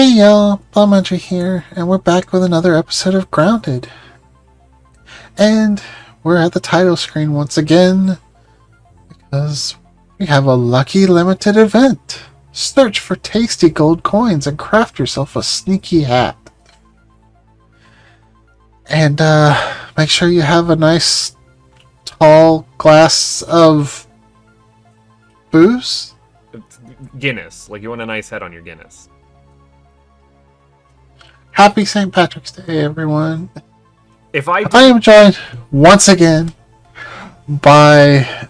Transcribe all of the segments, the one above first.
Hey y'all, Blaumagier here, and we're back with another episode of Grounded. And we're at the title screen once again, because we have a lucky limited event. Search for tasty gold coins and craft yourself a sneaky hat. And make sure you have a nice tall glass of booze. Guinness. Like, you want a nice head on your Guinness. Happy St. Patrick's Day, everyone. I am joined once again by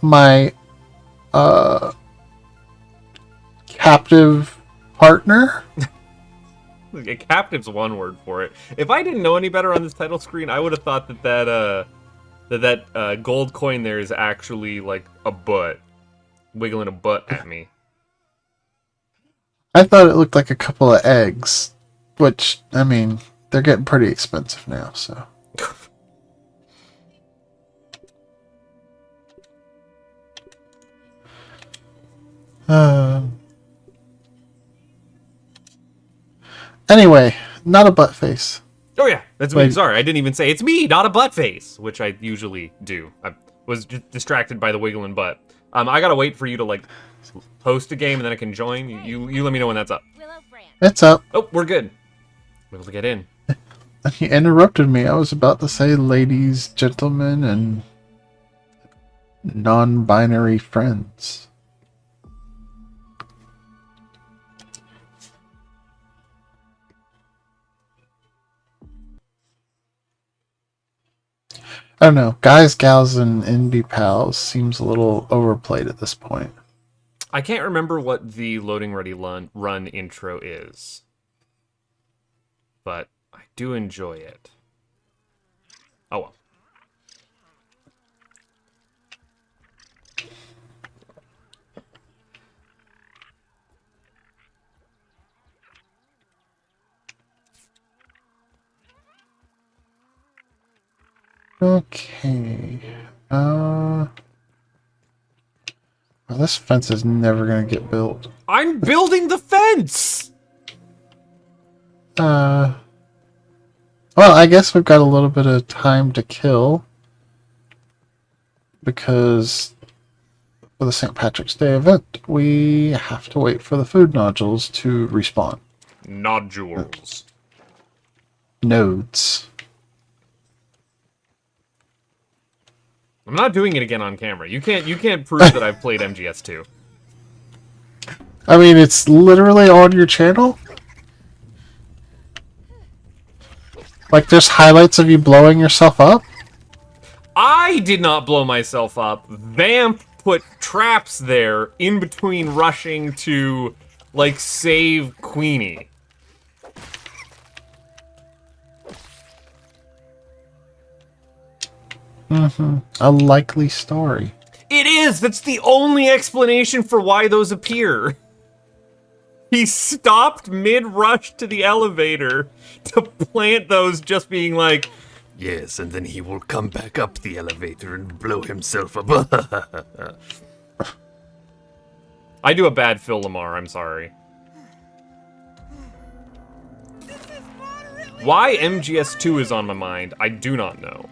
my captive partner. A captive's one word for it. If I didn't know any better on this title screen, I would have thought that gold coin there is actually like a butt. Wiggling a butt at me. I thought it looked like a couple of eggs. Which, I mean, they're getting pretty expensive now, so. Anyway, not a butt face. Oh yeah, that's me. Sorry, I didn't even say it's me, not a butt face, which I usually do. I was just distracted by the wiggling butt. I gotta wait for you to like host a game and then I can join. You let me know when that's up. It's up. Oh, we're good. We're able to get in. He interrupted me. I was about to say ladies, gentlemen, and non-binary friends. I don't know. Guys, gals, and NB pals seems a little overplayed at this point. I can't remember what the loading ready run intro is, but I do enjoy it. Oh well. Okay. Well, this fence is never gonna get built. I'm building the fence! Well, I guess we've got a little bit of time to kill. Because for the St. Patrick's Day event, we have to wait for the food nodules to respawn. Nodules. Nodes. I'm not doing it again on camera. You can't prove that I've played MGS2. I mean, it's literally on your channel? Like, there's highlights of you blowing yourself up? I did not blow myself up. Vamp put traps there in between rushing to, like, save Queenie. A likely story. It is! That's the only explanation for why those appear. He stopped mid-rush to the elevator to plant those, just being like, yes, and then he will come back up the elevator and blow himself up. I do a bad Phil Lamar, I'm sorry. Why MGS2 is on my mind, I do not know.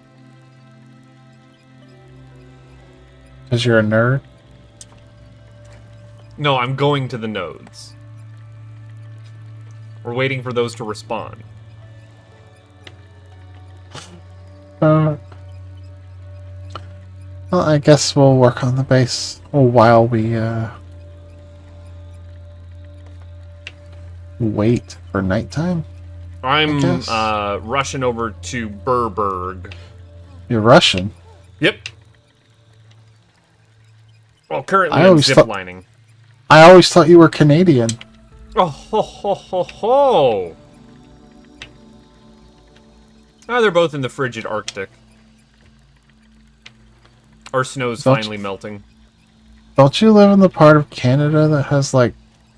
Because you're a nerd? No, I'm going to the nodes. We're waiting for those to respawn. Well, I guess we'll work on the base while we wait for nighttime. I'm rushing over to Burberg. You're Russian? Yep. Well, currently I'm ziplining. I always thought you were Canadian. Oh ho ho ho ho! Oh, they're both in the frigid Arctic. Our snow's finally melting. Don't you live in the part of Canada that has, like,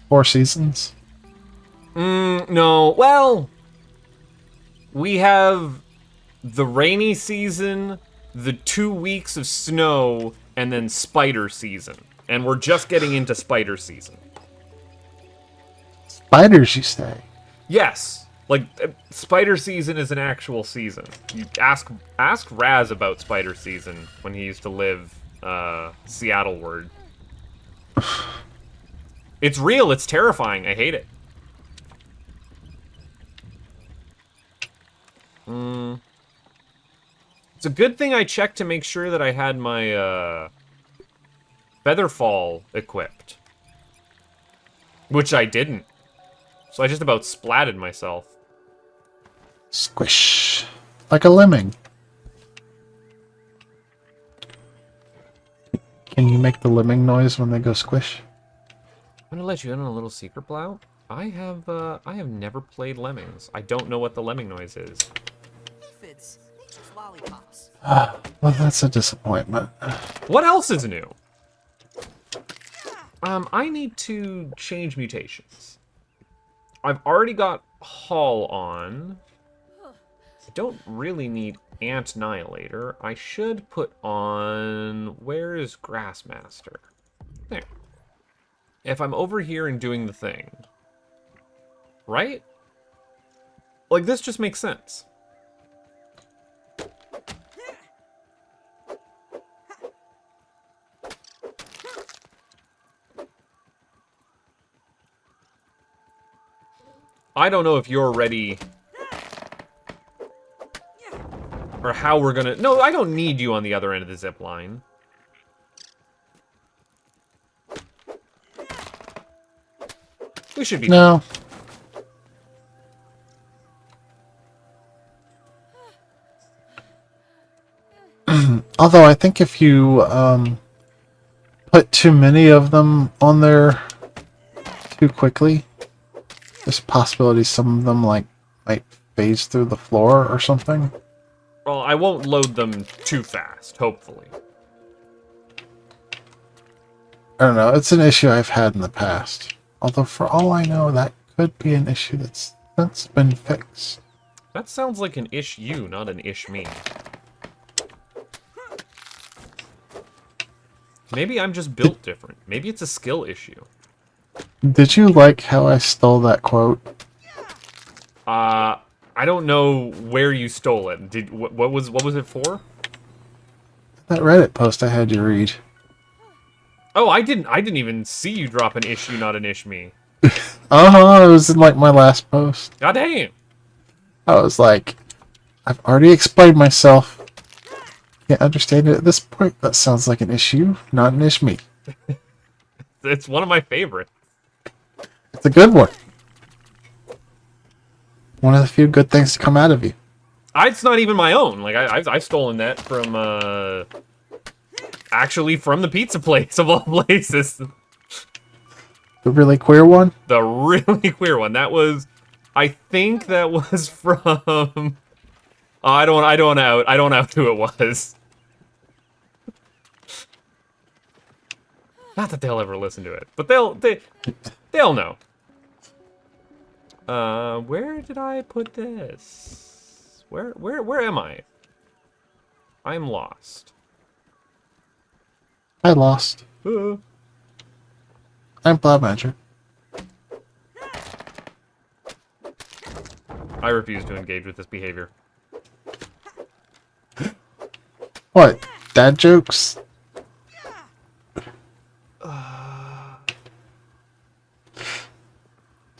4 seasons? No. Well, we have the rainy season, the 2 weeks of snow, and then spider season. And we're just getting into spider season. spiders, you say? Yes. Like, spider season is an actual season. You ask Raz about spider season when he used to live Seattle-ward. It's real, it's terrifying, I hate it. It's a good thing I checked to make sure that I had my Featherfall equipped. Which I didn't. So I just about splatted myself. Squish. Like a lemming. Can you make the lemming noise when they go squish? I'm gonna let you in on a little secret, Blau. I have never played Lemmings. I don't know what the lemming noise is. Aphids, they just lollipops. Well, that's a disappointment. What else is new? I need to change mutations. I've already got Hall on. I don't really need Ant Annihilator. I should put on... Where is Grassmaster? There. If I'm over here and doing the thing. Right? Like, this just makes sense. I don't know if you're ready... or how we're gonna... No, I don't need you on the other end of the zip line. We should be... No. Although I think if you put too many of them on there too quickly, there's a possibility some of them might phase through the floor or something. Well, I won't load them too fast, hopefully. I don't know. It's an issue I've had in the past. Although, for all I know, that could be an issue that's since been fixed. That sounds like an ish-you, not an ish-me. Maybe I'm just built different. Maybe it's a skill issue. Did you like how I stole that quote? I don't know where you stole it. What was it for? That Reddit post I had you read. Oh, I didn't even see you drop an issue, not an ish-me. Uh-huh, it was in like my last post. God damn. I was like, I've already explained myself. Can't understand it at this point. That sounds like an issue, not an ish-me. It's one of my favorites. It's a good one. One of the few good things to come out of you. It's not even my own. Like, I've stolen that from, actually from the pizza place, of all places. The really queer one? The really queer one. That was... I think that was from... Oh, I don't know who it was. Not that they'll ever listen to it, but they'll know. Where did I put this? Where am I? I'm lost. I lost. I'm Blaumagier. I refuse to engage with this behavior. What? Dad jokes?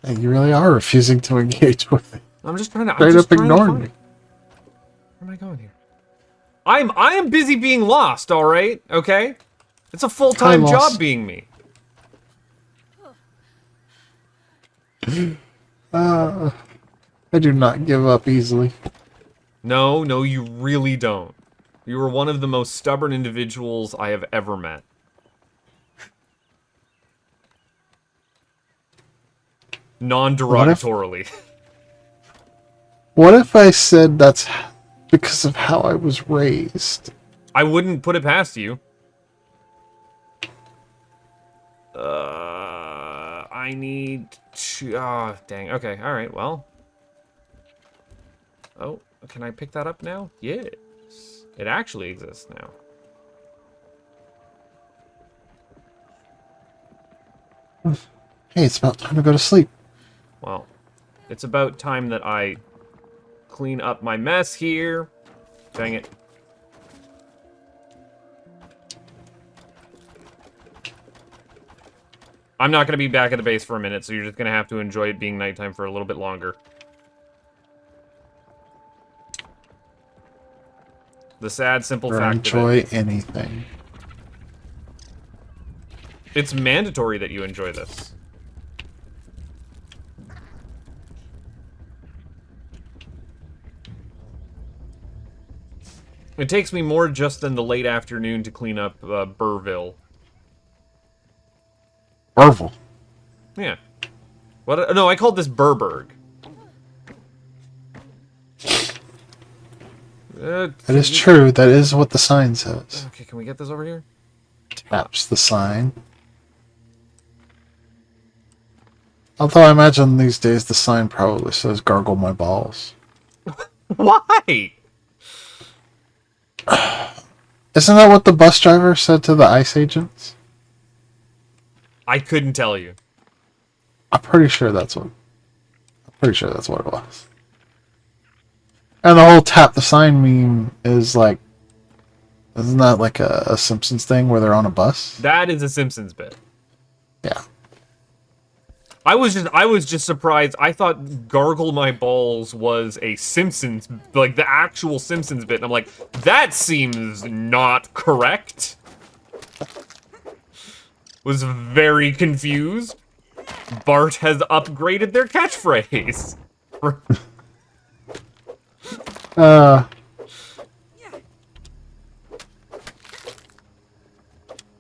And you really are refusing to engage with it. I'm just trying to... Straight up ignoring me. Where am I going here? I am busy being lost, alright? Okay? It's a full-time job being me. I do not give up easily. No, you really don't. You are one of the most stubborn individuals I have ever met. Non-derogatorily. What if I said that's because of how I was raised? I wouldn't put it past you. I need to... Oh, dang. Okay, alright, well. Oh, can I pick that up now? Yes. It actually exists now. Hey, it's about time to go to sleep. Well, it's about time that I clean up my mess here. Dang it. I'm not going to be back at the base for a minute, so you're just going to have to enjoy it being nighttime for a little bit longer. The sad, simple Or fact enjoy of it. anything. It's mandatory that you enjoy this. It takes me more just than the late afternoon to clean up Burville. Burville. Yeah. What? No, I called this Burberg. That is true. That is what the sign says. Okay, can we get this over here? Taps the sign. Although I imagine these days the sign probably says "gargle my balls." Why? Isn't that what the bus driver said to the ICE agents? I couldn't tell you. I'm pretty sure that's what it was. And the whole tap the sign meme is like, isn't that like a Simpsons thing where they're on a bus? That is a Simpsons bit. Yeah. I was just surprised. I thought "gargle my balls" was a Simpsons, like the actual Simpsons bit. And I'm like, that seems not correct. Was very confused. Bart has upgraded their catchphrase.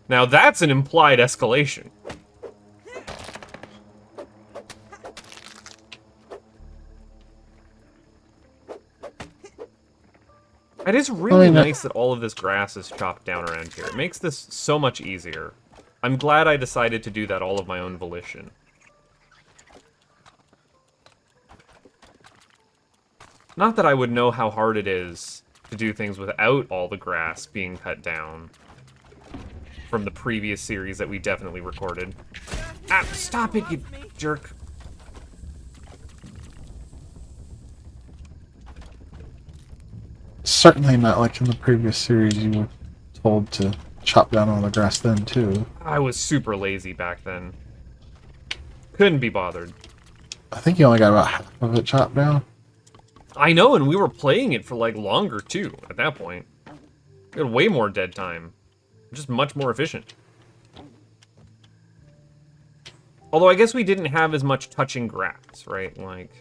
Now that's an implied escalation. It is really nice that all of this grass is chopped down around here. It makes this so much easier. I'm glad I decided to do that all of my own volition. Not that I would know how hard it is to do things without all the grass being cut down from the previous series that we definitely recorded. Ah, stop it, you jerk. Certainly not like in the previous series you were told to chop down all the grass then too. I was super lazy back then. Couldn't be bothered. I think you only got about half of it chopped down. I know, and we were playing it for like longer too at that point. We had way more dead time. Just much more efficient. Although I guess we didn't have as much touching grass, right? Like...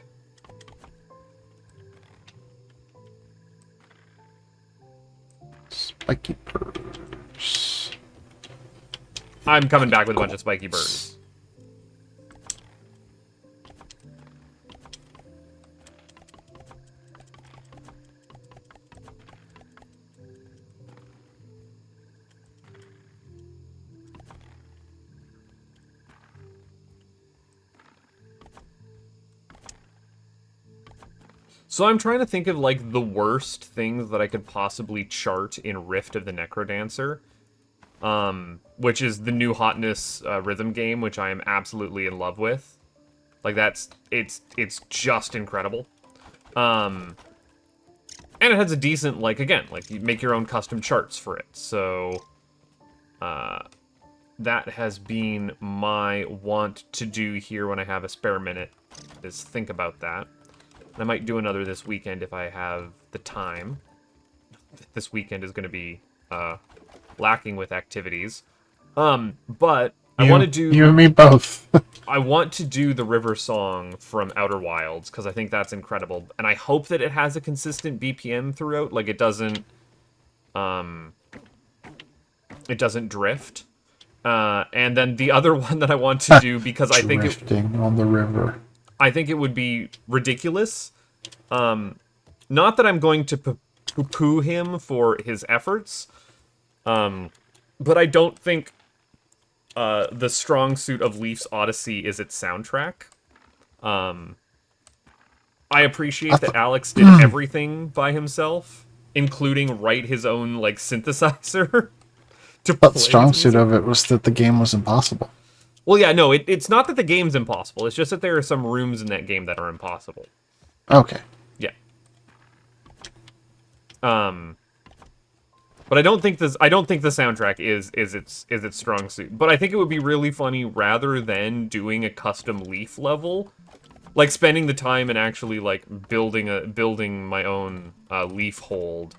Spiky birds. I'm coming back with a bunch of spiky birds. So I'm trying to think of, like, the worst things that I could possibly chart in Rift of the Necrodancer. Which is the new hotness rhythm game, which I am absolutely in love with. Like, it's just incredible. And it has a decent, like, again, like, you make your own custom charts for it. So, that has been my want to do here when I have a spare minute, is think about that. I might do another this weekend if I have the time. This weekend is going to be lacking with activities. But I want to do... You and me both. I want to do the river song from Outer Wilds, because I think that's incredible. And I hope that it has a consistent BPM throughout. Like, it doesn't drift. And then the other one that I want to do, because I think drifting on the river. I think it would be ridiculous. Not that I'm going to poo-poo him for his efforts, but I don't think the strong suit of Leaf's Odyssey is its soundtrack. I appreciate that Alex did everything by himself, including write his own, like, synthesizer. But the strong suit of it was that the game was impossible. Well, yeah, no, it's not that the game's impossible. It's just that there are some rooms in that game that are impossible. Okay. Yeah. But I don't think the soundtrack is its strong suit. But I think it would be really funny rather than doing a custom Leaf level, like spending the time and actually like building my own Leaf hold,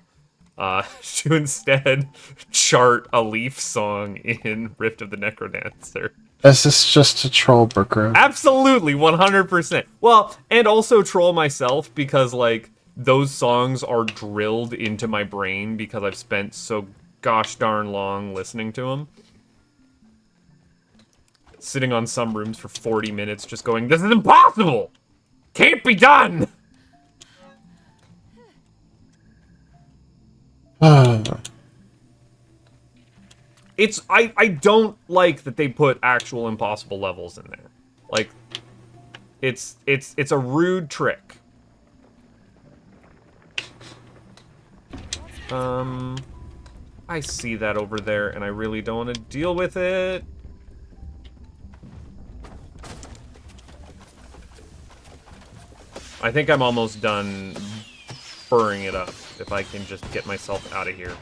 to instead chart a Leaf song in Rift of the Necrodancer. Is this just a troll Brookroad? Absolutely, 100%. Well, and also troll myself because like those songs are drilled into my brain because I've spent so gosh darn long listening to them. Sitting on some rooms for 40 minutes just going, this is impossible! Can't be done! I don't like that they put actual impossible levels in there. Like, it's a rude trick. I see that over there, and I really don't want to deal with it. I think I'm almost done burring it up, if I can just get myself out of here.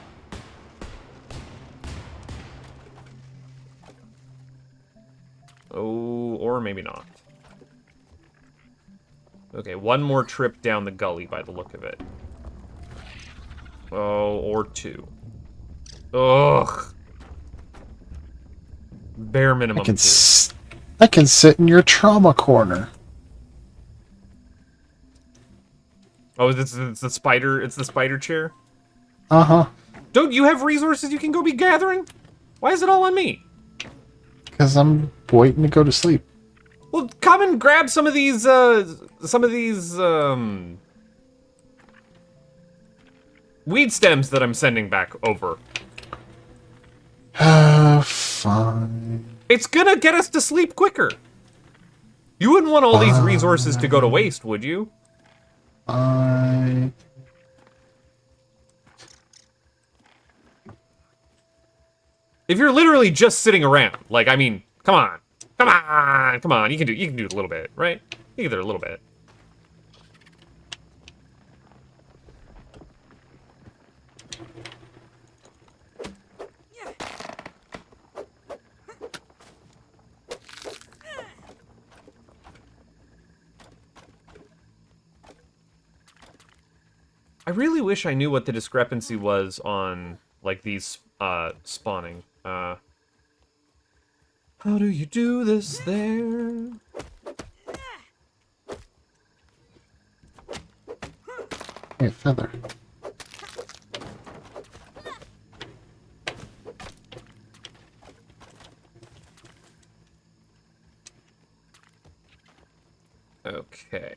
Oh, or maybe not. Okay, one more trip down the gully by the look of it. Oh, or two. Ugh. Bare minimum two. I can sit in your trauma corner. Oh, it's the spider. It's the spider chair. Uh-huh. Don't you have resources you can go be gathering? Why is it all on me? Because I'm waiting to go to sleep. Well, come and grab some of these weed stems that I'm sending back over. Fine. It's gonna get us to sleep quicker. You wouldn't want all these resources to go to waste, would you? If you're literally just sitting around, like, I mean, come on, you can do it a little bit, right? You can do it a little bit. I really wish I knew what the discrepancy was on, like, these, spawning. How do you do this there? Hey, feather. Okay.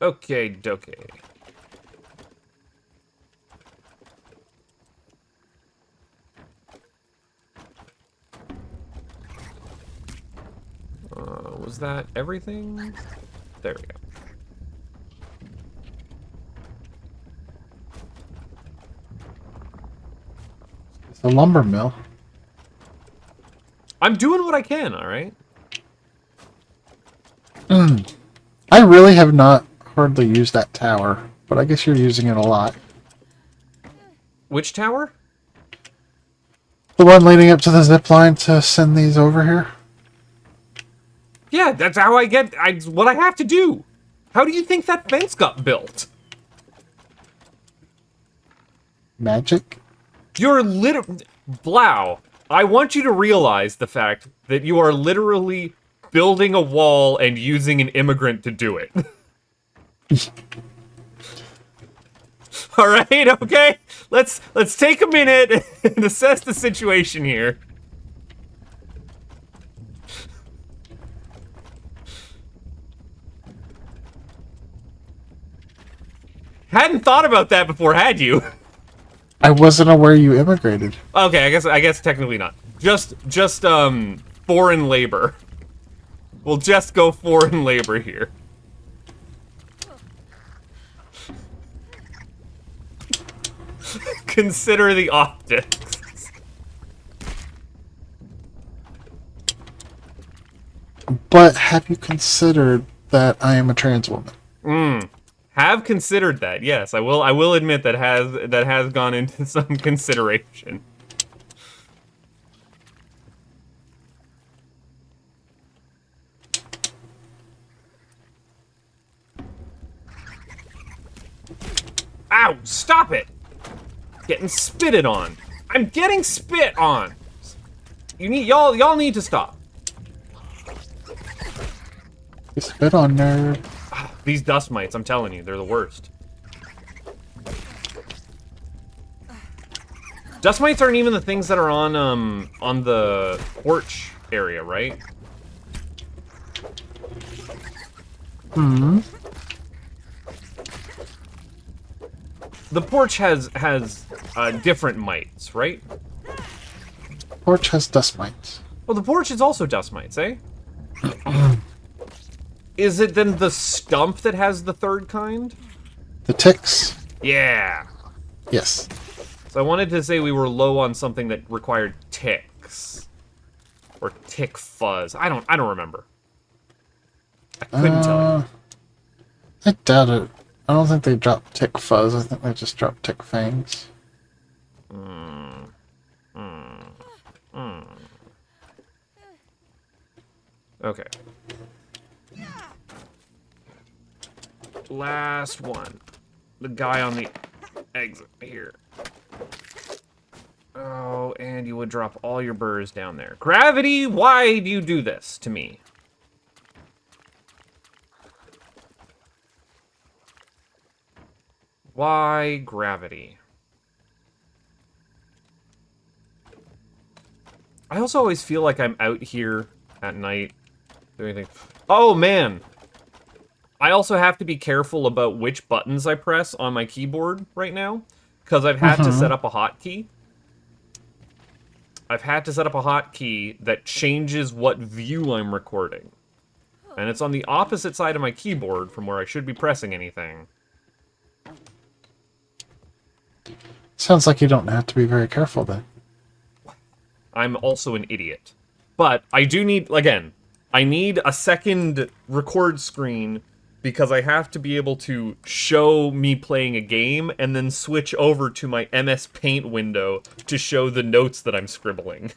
Okay, dokie. Was that everything? There we go. It's a lumber mill. I'm doing what I can, alright? I really have not hardly used that tower, but I guess you're using it a lot. Which tower? The one leading up to the zip line to send these over here? Yeah, that's how I get... what I have to do. How do you think that fence got built? Magic? You're Blau, I want you to realize the fact that you are literally building a wall and using an immigrant to do it. Alright, okay? Let's take a minute and assess the situation here. Hadn't thought about that before, had you? I wasn't aware you immigrated. Okay, I guess technically not. Just foreign labor. We'll just go foreign labor here. Consider the optics. But have you considered that I am a trans woman? Have considered that. Yes, I will. I will admit that has gone into some consideration. Ow! Stop it! Getting spitted on. I'm getting spit on. Y'all need to stop. You spit on, nerd. These dust mites, I'm telling you, they're the worst. Dust mites aren't even the things that are on the porch area, right? Hmm. The porch has different mites, right? Porch has dust mites. Well, the porch is also dust mites, eh? Is it then the stump that has the third kind? The ticks? Yeah. Yes. So I wanted to say we were low on something that required ticks. Or tick fuzz. I don't remember. I couldn't tell you. I doubt it. I don't think they drop tick fuzz. I think they just drop tick fangs. Okay. Last one. The guy on the exit here. Oh, and you would drop all your burrs down there. Gravity, why do you do this to me? Why gravity? I also always feel like I'm out here at night doing things. Oh, man! I also have to be careful about which buttons I press on my keyboard right now, because I've had to set up a hotkey. I've had to set up a hotkey that changes what view I'm recording. And it's on the opposite side of my keyboard from where I should be pressing anything. Sounds like you don't have to be very careful then. I'm also an idiot. But I do need, again, I need a second record screen because I have to be able to show me playing a game and then switch over to my MS Paint window to show the notes that I'm scribbling.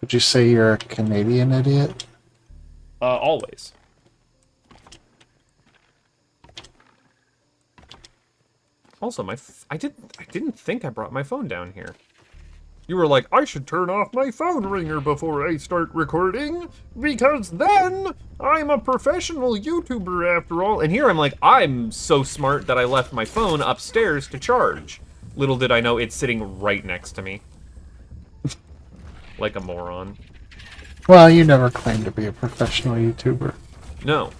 Would you say you're a Canadian idiot? Always. Also, I didn't think I brought my phone down here. You were like, I should turn off my phone ringer before I start recording, because then I'm a professional YouTuber after all. And here I'm like, I'm so smart that I left my phone upstairs to charge. Little did I know it's sitting right next to me. Like a moron. Well, you never claimed to be a professional YouTuber. No.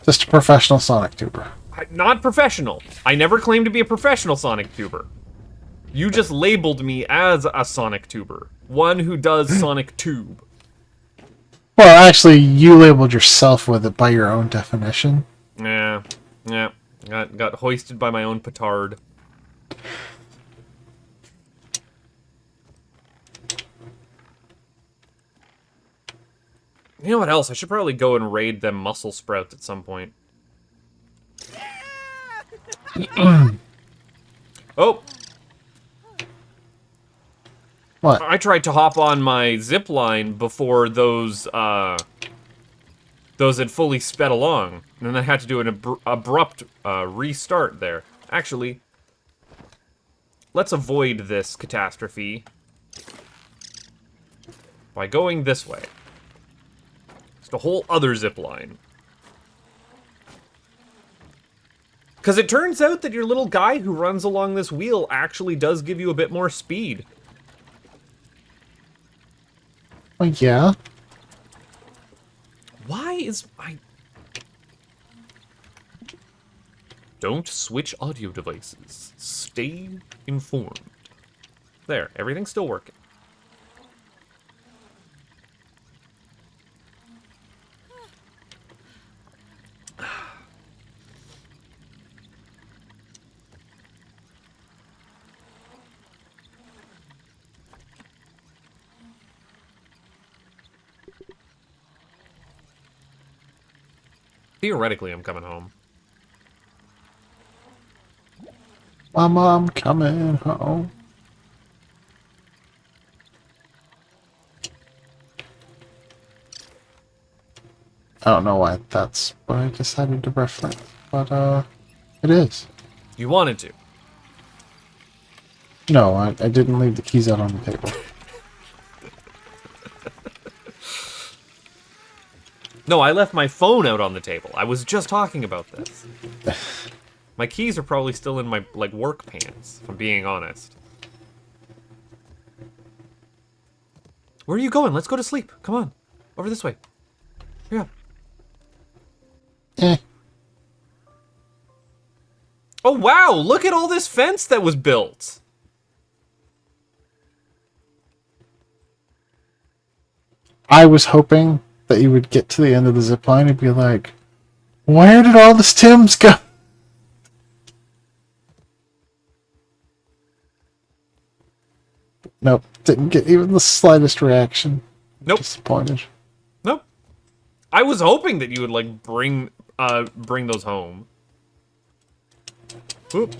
Just a professional Sonic tuber. Not professional. I never claimed to be a professional Sonic tuber. You just labeled me as a Sonic tuber. One who does Sonic Tube. Well, actually, you labeled yourself with it by your own definition. Yeah. Got hoisted by my own petard. You know what else? I should probably go and raid them muscle sprouts at some point. Oh! What? I tried to hop on my zip line before those had fully sped along. And then I had to do an abrupt restart there. Actually, let's avoid this catastrophe by going this way. It's a whole other zip line. Because it turns out that your little guy who runs along this wheel actually does give you a bit more speed. Well, yeah. Why is I... Don't switch audio devices. Stay informed. There, everything's still working. Theoretically, I'm coming home. Mama, I'm coming home. I don't know why that's what I decided to reference, but it is. You wanted to. No, I didn't leave the keys out on the table. No, I left my phone out on the table. I was just talking about this. My keys are probably still in my, like, work pants, if I'm being honest. Where are you going? Let's go to sleep. Come on. Over this way. Here. Eh. Oh, wow! Look at all this fence that was built! I was hoping that you would get to the end of the zip line and be like, where did all the stems go? Nope, didn't get even the slightest reaction. Nope. Disappointed. Nope. I was hoping that you would, like, bring those home. Oop.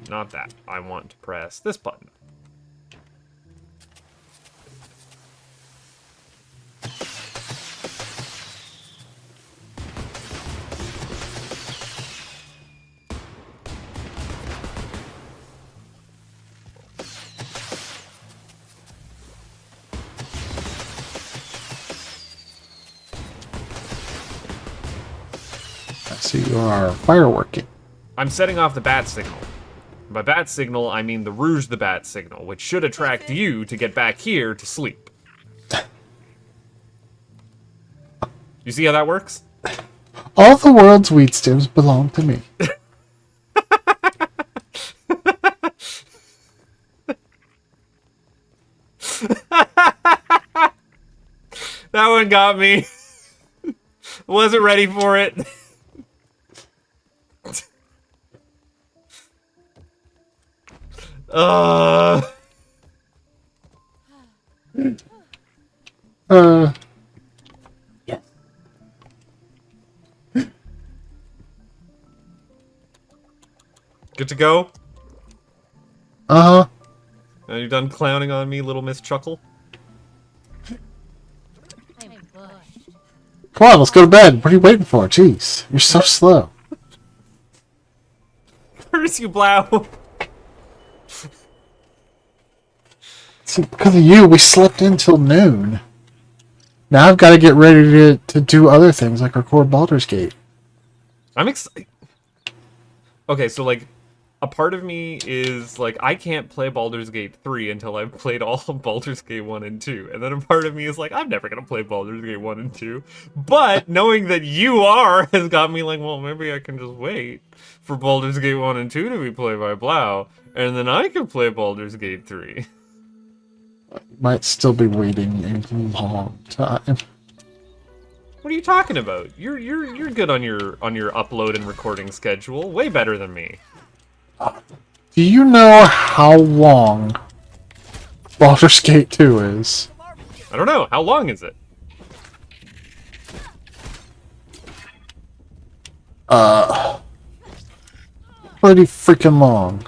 Not that. I want to press this button. I see you are fireworking. I'm setting off the bat signal. By bat signal, I mean the Rouge the Bat signal, which should attract you to get back here to sleep. You see how that works? All the world's weed stems belong to me. That one got me. Wasn't ready for it. Uh. Good to go? Uh-huh. Are you done clowning on me, little Miss Chuckle? Come on, let's go to bed. What are you waiting for? Jeez, you're so slow. Curse you, Blau! See, because of you, we slept until noon. Now I've got to get ready to do other things like record Baldur's Gate. I'm excited. Okay, so, like, a part of me is, like, I can't play Baldur's Gate 3 until I've played all of Baldur's Gate 1 and 2. And then a part of me is like, I'm never going to play Baldur's Gate 1 and 2. But knowing that you are has got me like, well, maybe I can just wait for Baldur's Gate 1 and 2 to be played by Blau. And then I can play Baldur's Gate 3. Might still be waiting a long time. What are you talking about? You're good on your upload and recording schedule. Way better than me. Do you know how long Baldur's Gate 2 is? I don't know. How long is it? Pretty freaking long.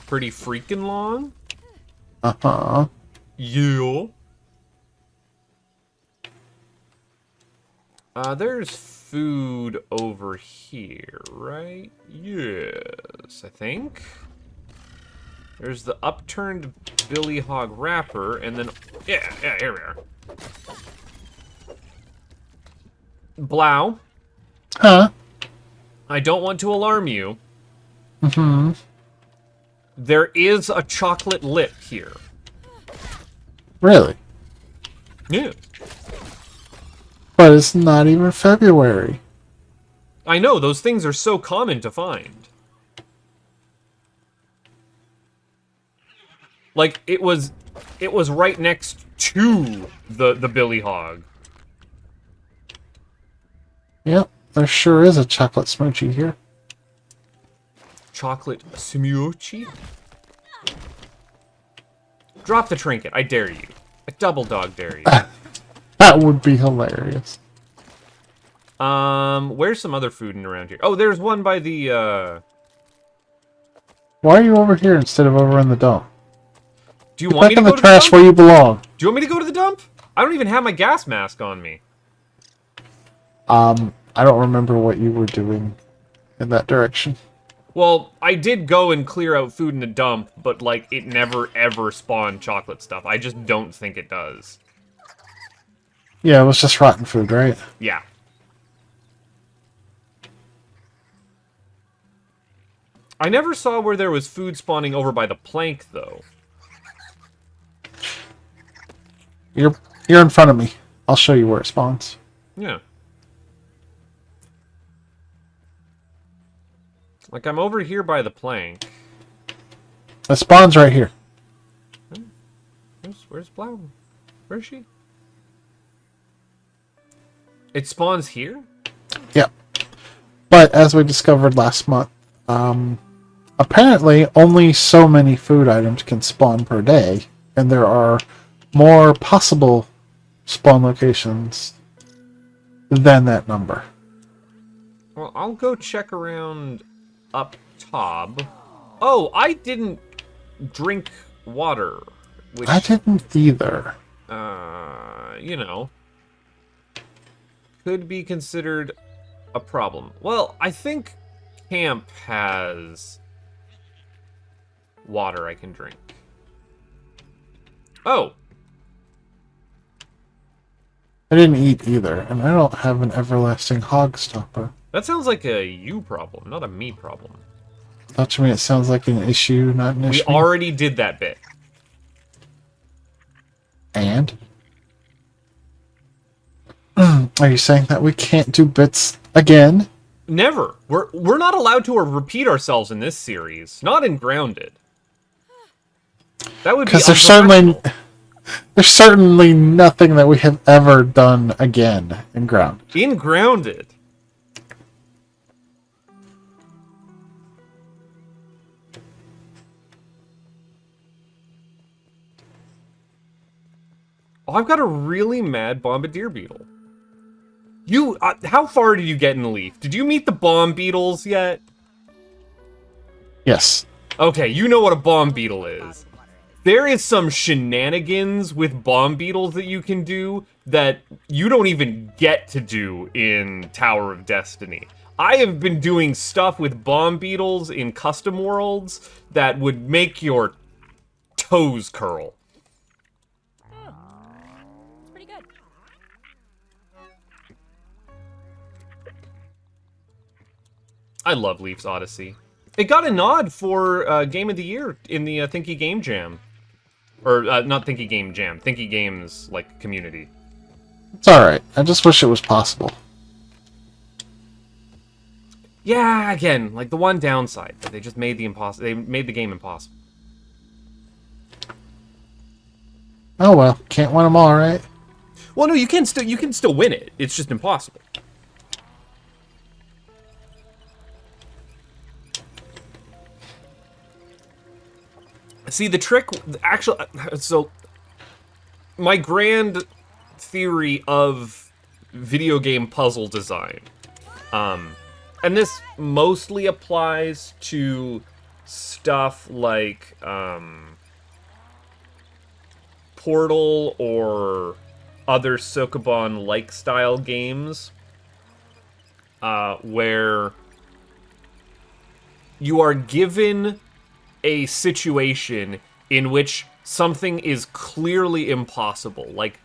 Pretty freaking long? Uh-huh. Yeah. There's food over here, right? Yes, I think. There's the upturned Billy Hog wrapper, and then... Yeah, here we are. Blau. Huh? I don't want to alarm you. Mm-hmm. There is a chocolate lip here. Really? Yeah. But it's not even February. I know, those things are so common to find. Like, it was right next to the Billy Hog. Yep, there sure is a chocolate smoochie here. Chocolate smoochie? Drop the trinket, I dare you. I double dog dare you. That would be hilarious. Where's some other food in around here? Oh, there's one by the, Why are you over here instead of over in the dump? Do you Get want back me to in go the to trash the dump? where you belong. Do you want me to go to the dump? I don't even have my gas mask on me. I don't remember what you were doing in that direction. Well, I did go and clear out food in the dump, but, like, it never, ever spawned chocolate stuff. I just don't think it does. Yeah, it was just rotten food, right? Yeah. I never saw where there was food spawning over by the plank, though. You're in front of me. I'll show you where it spawns. Yeah. Like, I'm over here by the plank. It spawns right here. Where's Blau? Where is she? It spawns here? Yep. But as we discovered last month, apparently only so many food items can spawn per day, and there are more possible spawn locations than that number. Well, I'll go check around up top. Oh, I didn't drink water. Which, I didn't either. you know, could be considered a problem. Well, I think camp has water I can drink. Oh, I didn't eat either, and I don't have an everlasting hog stopper. that sounds like a you problem, not a me problem. Not to me, it sounds like an issue, not an We issue. already did that bit. And? Are you saying that we can't do bits again? Never. We're not allowed to repeat ourselves in this series. Not in Grounded. That would be Because unprofessional. there's certainly nothing that we have ever done again in Ground. In Grounded. Oh, I've got a really mad bombardier beetle. You, how far did you get in the leaf? Did you meet the bomb beetles yet? Yes. Okay, you know what a bomb beetle is. There is some shenanigans with bomb beetles that you can do that you don't even get to do in Tower of Destiny. I have been doing stuff with bomb beetles in custom worlds that would make your toes curl. It's pretty good. I love Leaf's Odyssey. It got a nod for Game of the Year in the Thinky Game Jam. Or, not Thinky Game Jam, Thinky Games, like, community. It's alright. I just wish it was possible. Yeah, again, like the one downside, that they just made they made the game impossible. Oh well, can't win them all, right? Well, no, you can still win it. It's just impossible. See, the trick, actually, so my grand theory of video game puzzle design, and this mostly applies to stuff like Portal or other Sokoban-like style games, where you are given a situation in which something is clearly impossible. Like,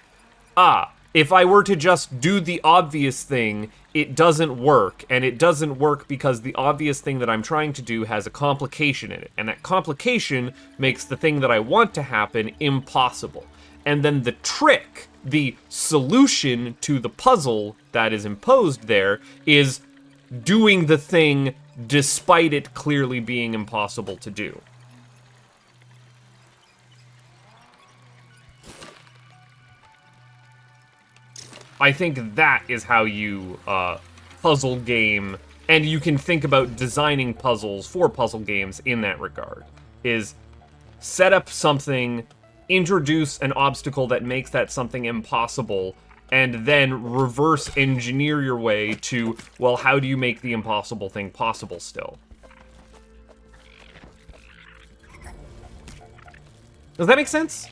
if I were to just do the obvious thing, it doesn't work. And it doesn't work because the obvious thing that I'm trying to do has a complication in it. And that complication makes the thing that I want to happen impossible. And then the trick, the solution to the puzzle that is imposed there, is doing the thing despite it clearly being impossible to do. I think that is how you puzzle game, and you can think about designing puzzles for puzzle games in that regard, is set up something, introduce an obstacle that makes that something impossible, and then reverse engineer your way to, well, how do you make the impossible thing possible still? Does that make sense?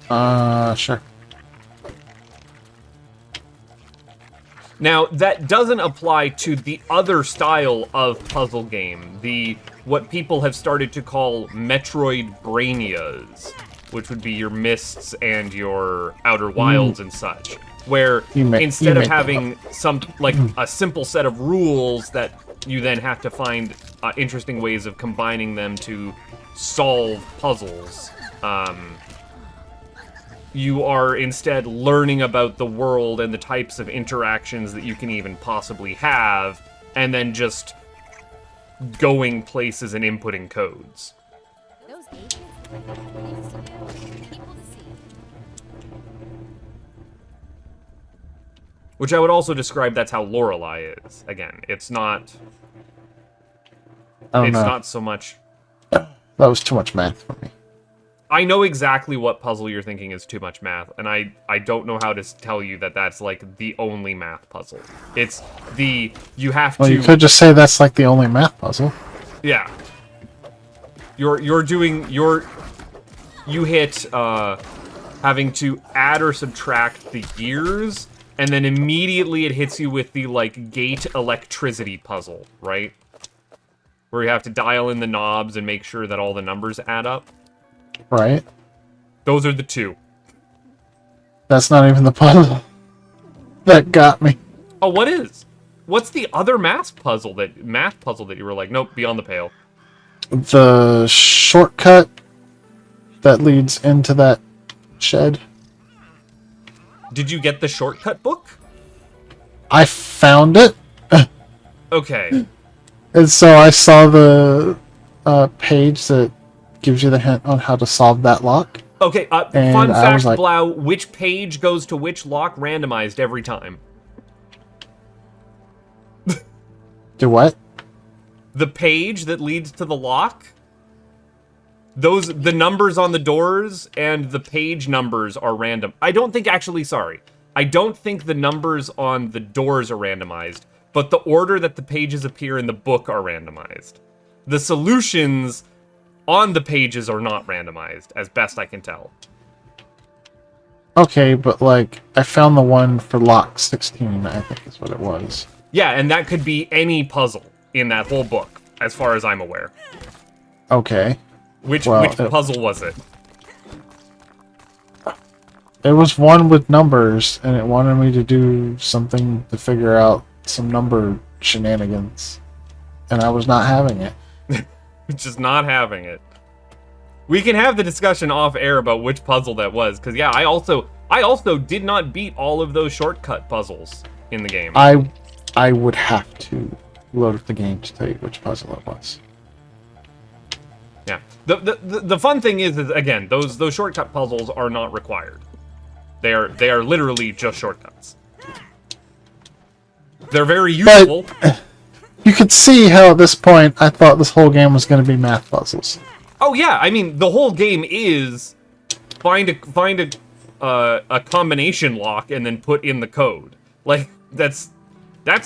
Sure. Now, that doesn't apply to the other style of puzzle game, what people have started to call Metroidbranias, which would be your Mists and your Outer Wilds and such, where instead of having a simple set of rules that you then have to find interesting ways of combining them to solve puzzles, you are instead learning about the world and the types of interactions that you can even possibly have, and then just going places and inputting codes. Those agents used to do people see. Which I would also describe that's how Lorelei is. Again, it's not not so much. That was too much math for me. I know exactly what puzzle you're thinking is too much math, and I don't know how to tell you that that's like the only math puzzle. It's you have to. Well, you could just say that's like the only math puzzle. Yeah. You hit having to add or subtract the gears, and then immediately it hits you with the like gate electricity puzzle, right? Where you have to dial in the knobs and make sure that all the numbers add up. Right. Those are the two. That's not even the puzzle that got me. Oh, what is? What's the other math puzzle that you were like, nope, beyond the pale? The shortcut that leads into that shed. Did you get the shortcut book? I found it. Okay. And so I saw the page that gives you the hint on how to solve that lock. Okay, And fun I fact, was like- Blau, which page goes to which lock randomized every time? Do what? The page that leads to the lock? The numbers on the doors and the page numbers are random. I don't think the numbers on the doors are randomized, but the order that the pages appear in the book are randomized. The solutions on the pages are not randomized, as best I can tell. Okay, but like, I found the one for lock 16, I think is what it was. Yeah, and that could be any puzzle in that whole book, as far as I'm aware. Okay. Which Well, puzzle was it? It was one with numbers, and it wanted me to do something to figure out some number shenanigans. And I was not having it. Just not having it. We can have the discussion off air about which puzzle that was, because yeah, I also did not beat all of those shortcut puzzles in the game. I would have to load up the game to tell you which puzzle it was. Yeah. The fun thing is again, those shortcut puzzles are not required. They are literally just shortcuts. They're very useful. But you could see how at this point I thought this whole game was going to be math puzzles. Oh yeah, I mean the whole game is find a combination lock and then put in the code. Like that's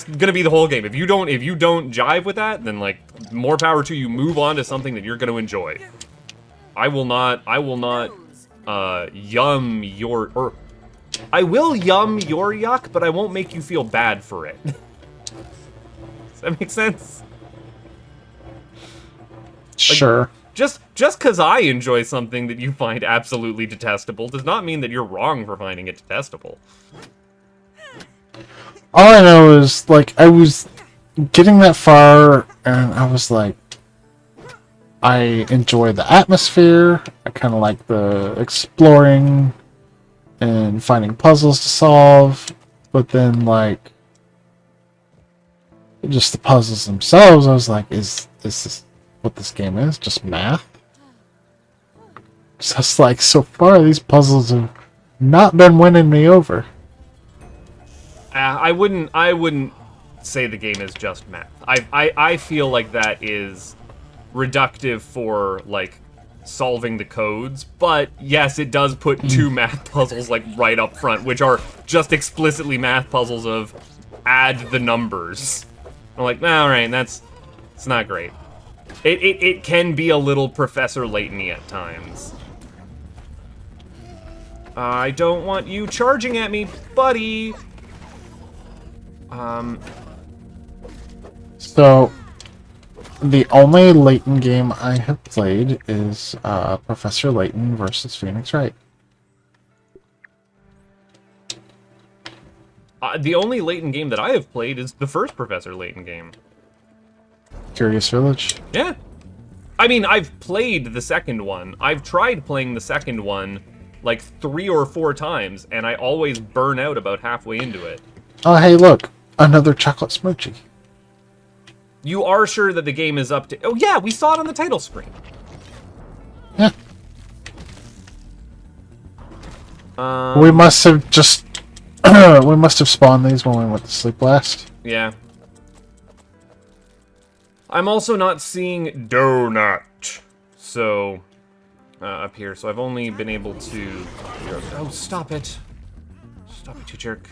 gonna be the whole game. If you don't jive with that, then like more power to you. Move on to something that you're gonna enjoy. I will not yum your yuck, but I won't make you feel bad for it. Does that make sense? Sure. Just because I enjoy something that you find absolutely detestable does not mean that you're wrong for finding it detestable. All I know is, like, I was getting that far, and I was like, I enjoy the atmosphere. I kind of like the exploring and finding puzzles to solve. But then, like, just the puzzles themselves, I was like, is this what this game is? Just math? So it's like, so far, these puzzles have not been winning me over. I wouldn't say the game is just math. I feel like that is reductive for like solving the codes, but yes, it does put two math puzzles like right up front, which are just explicitly math puzzles of add the numbers. I'm like, all right, it's not great. It can be a little Professor Layton-y at times. I don't want you charging at me, buddy. So, the only Layton game I have played is Professor Layton versus Phoenix Wright. The only Layton game that I have played is the first Professor Layton game. Curious Village. Yeah. I mean, I've played the second one. I've tried playing the second one like 3 or 4 times, and I always burn out about halfway into it. Oh, hey, look. Another chocolate smoochie. You are sure that the game is up to... Oh, yeah, we saw it on the title screen. Yeah. We must have just... we must have spawned these when we went to sleep last. Yeah. I'm also not seeing donut. So, up here. So I've only been able to... Oh, stop it. Stop it, you jerk.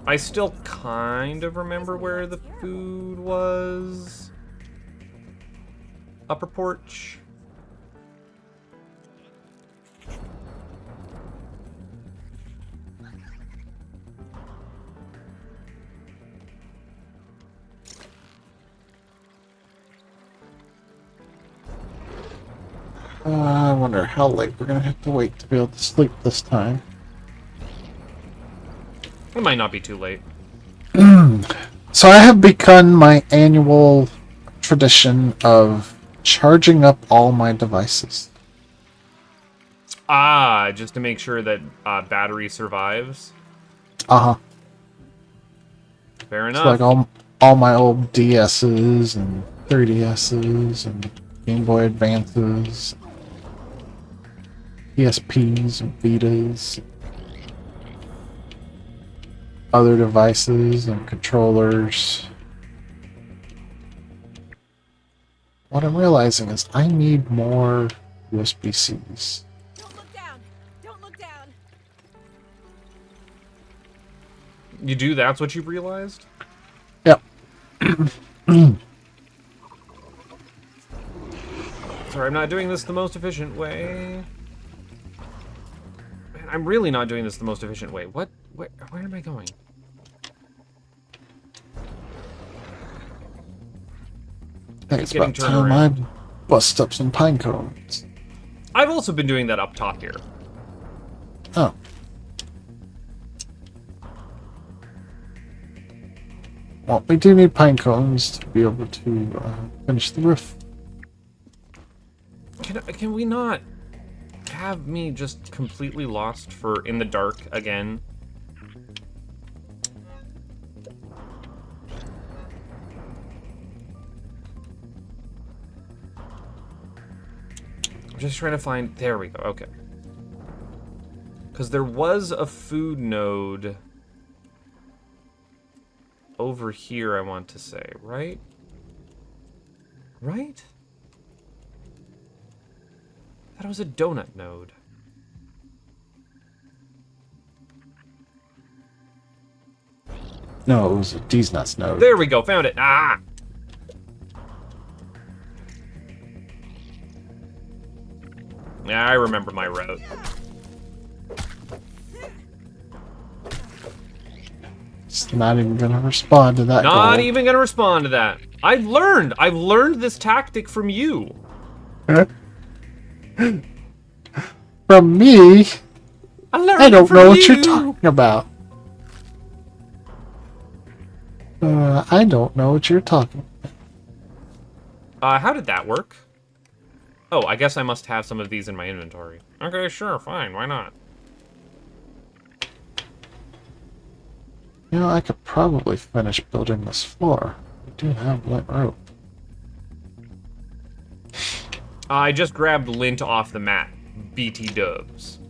I still kind of remember where the food was. Upper porch. I wonder how late we're going to have to wait to be able to sleep this time. It might not be too late. So I have begun my annual tradition of charging up all my devices. Ah, just to make sure that battery survives. Uh-huh. Fair It's enough. like all my old DSs and 3DSs and Game Boy Advances, PSPs and Vitas, other devices and controllers. What I'm realizing is I need more USB-Cs. Don't look down. Don't look down. You do? That's what you've realized? Yep. Sorry, I'm not doing this the most efficient way. Man, I'm really not doing this the most efficient way. What? Where am I going? I think it's Getting about turned time around. I bust up some pine cones. I've also been doing that up top here. Oh. Well, we do need pine cones to be able to finish the roof. Can we not have me just completely lost for in the dark again? I'm just trying to find... There we go, okay. Because there was a food node over here, I want to say, right? Right? I thought it was a donut node. No, it was a D's Nuts node. There we go, found it. Ah! Yeah, I remember my route. It's not even gonna respond to that Not goal. even gonna respond to that. I've learned this tactic from you. From me? I learned I it don't from know what you. you're talking about. I don't know what you're talking about. How did that work? Oh, I guess I must have some of these in my inventory. Okay, sure, fine, why not? You know, I could probably finish building this floor. We do have lit rope. I just grabbed lint off the mat. BT dubs.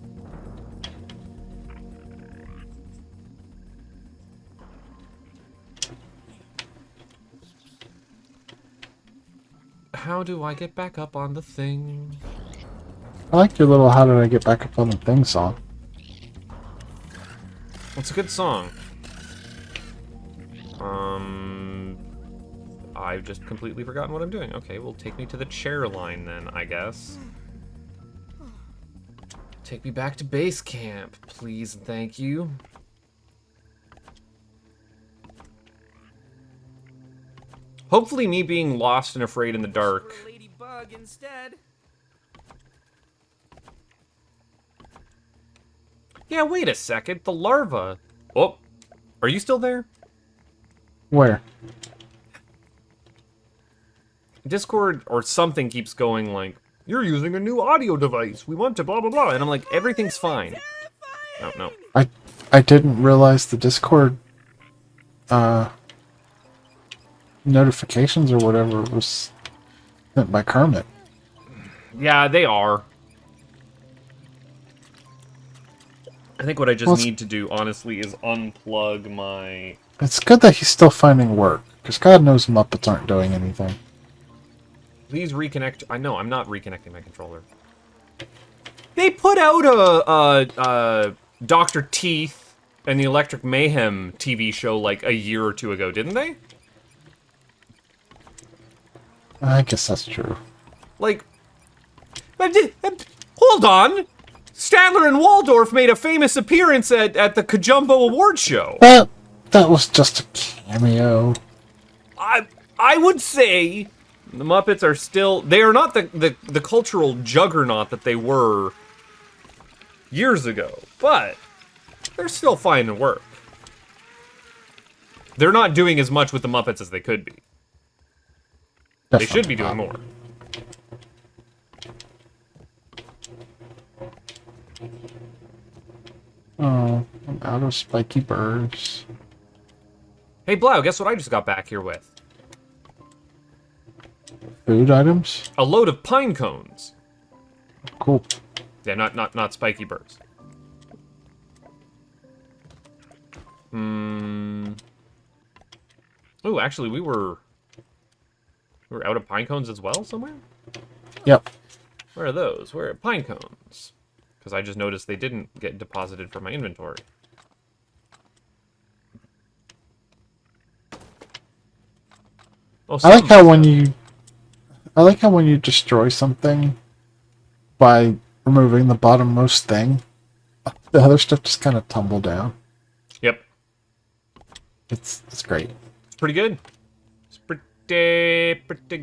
how do I get back up on the thing? I like your little "How did I get back up on the thing" song. It's a good song. I've just completely forgotten what I'm doing. Okay, well, take me to the chair line then, I guess. Take me back to base camp, please and thank you. Hopefully me being lost and afraid in the dark. Ladybug instead. Yeah, wait a second. The larva. Oh, are you still there? Where? Discord or something keeps going like, you're using a new audio device. We want to blah, blah, blah. And I'm like, everything's fine. Oh, no. I didn't realize the Discord notifications or whatever was sent by Kermit. Yeah, they are. I think what I just need to do, honestly, is unplug my... It's good that he's still finding work, because God knows Muppets aren't doing anything. Please reconnect. I know, I'm not reconnecting my controller. They put out a Dr. Teeth and the Electric Mayhem TV show like a year or two ago, didn't they? I guess that's true. Like, hold on! Statler and Waldorf made a famous appearance at the Kajumbo Award Show. That was just a cameo. I would say the Muppets are still... They are not the cultural juggernaut that they were years ago, but they're still finding work. They're not doing as much with the Muppets as they could be. They should be doing more. Oh, I'm out of spiky birds. Hey, Blau, guess what I just got back here with? Food items? A load of pine cones. Cool. Yeah, not spiky birds. Oh, actually, we were out of pine cones as well somewhere? Yep. Where are those? Where are pine cones? Because I just noticed they didn't get deposited from my inventory. Oh, I like how when you destroy something by removing the bottommost thing, the other stuff just kind of tumble down. Yep. It's great. It's pretty good. It's pretty good. Pretty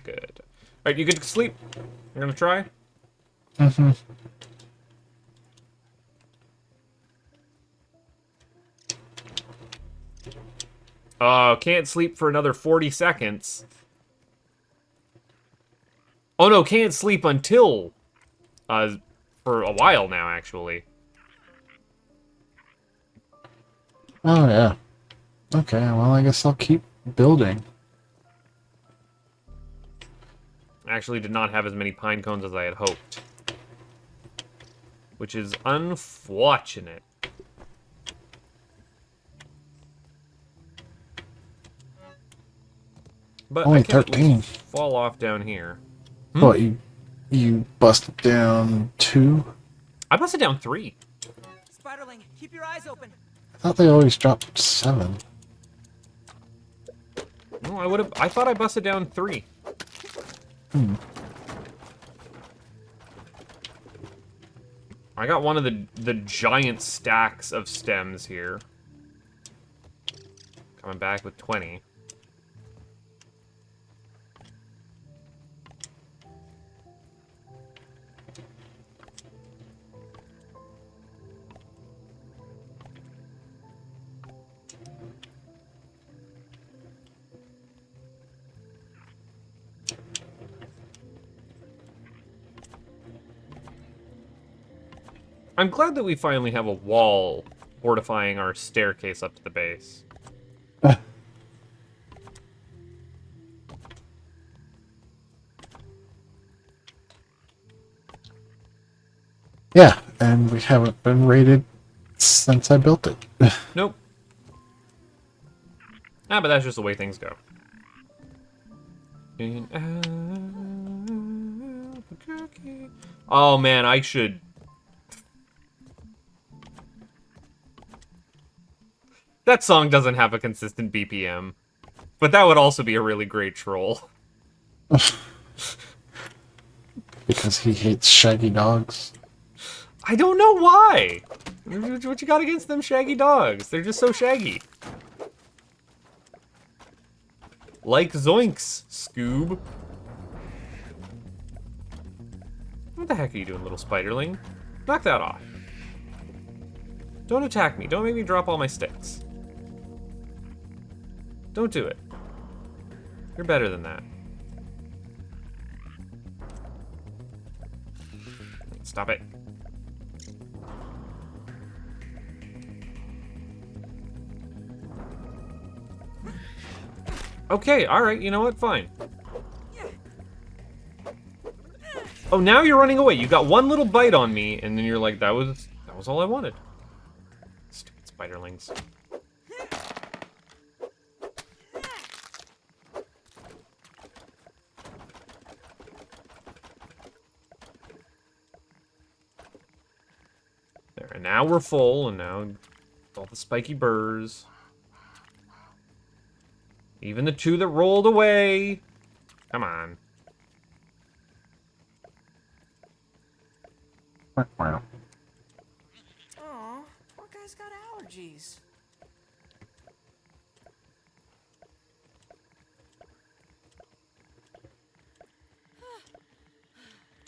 good. Alright, you good to sleep? You're gonna try? Mm-hmm. Can't sleep for another 40 seconds. Oh no, can't sleep until, for a while now, actually. Oh, yeah. Okay, well, I guess I'll keep building. Actually did not have as many pine cones as I had hoped. Which is unfortunate. But Only I can at 13. least fall off down here. What, you busted down 2? I busted down 3. Spiderling, keep your eyes open. I thought they always dropped 7. No, I thought I busted down 3. I got one of the giant stacks of stems here. Coming back with 20. I'm glad that we finally have a wall fortifying our staircase up to the base. Yeah, and we haven't been raided since I built it. Nope. Ah, but that's just the way things go. In Albuquerque. Oh man, I should. That song doesn't have a consistent BPM, but that would also be a really great troll. Because he hates shaggy dogs. I don't know why. What you got against them shaggy dogs? They're just so shaggy. Like Zoinks, Scoob. What the heck are you doing, little spiderling? Knock that off. Don't attack me. Don't make me drop all my sticks. Don't do it. You're better than that. Stop it. Okay, alright, you know what? Fine. Oh, now you're running away. You got one little bite on me, and then you're like, that was all I wanted. Stupid spiderlings. There, and now we're full, and now all the spiky burrs. Even the two that rolled away. Come on. Wow. Aw, poor guy's got allergies.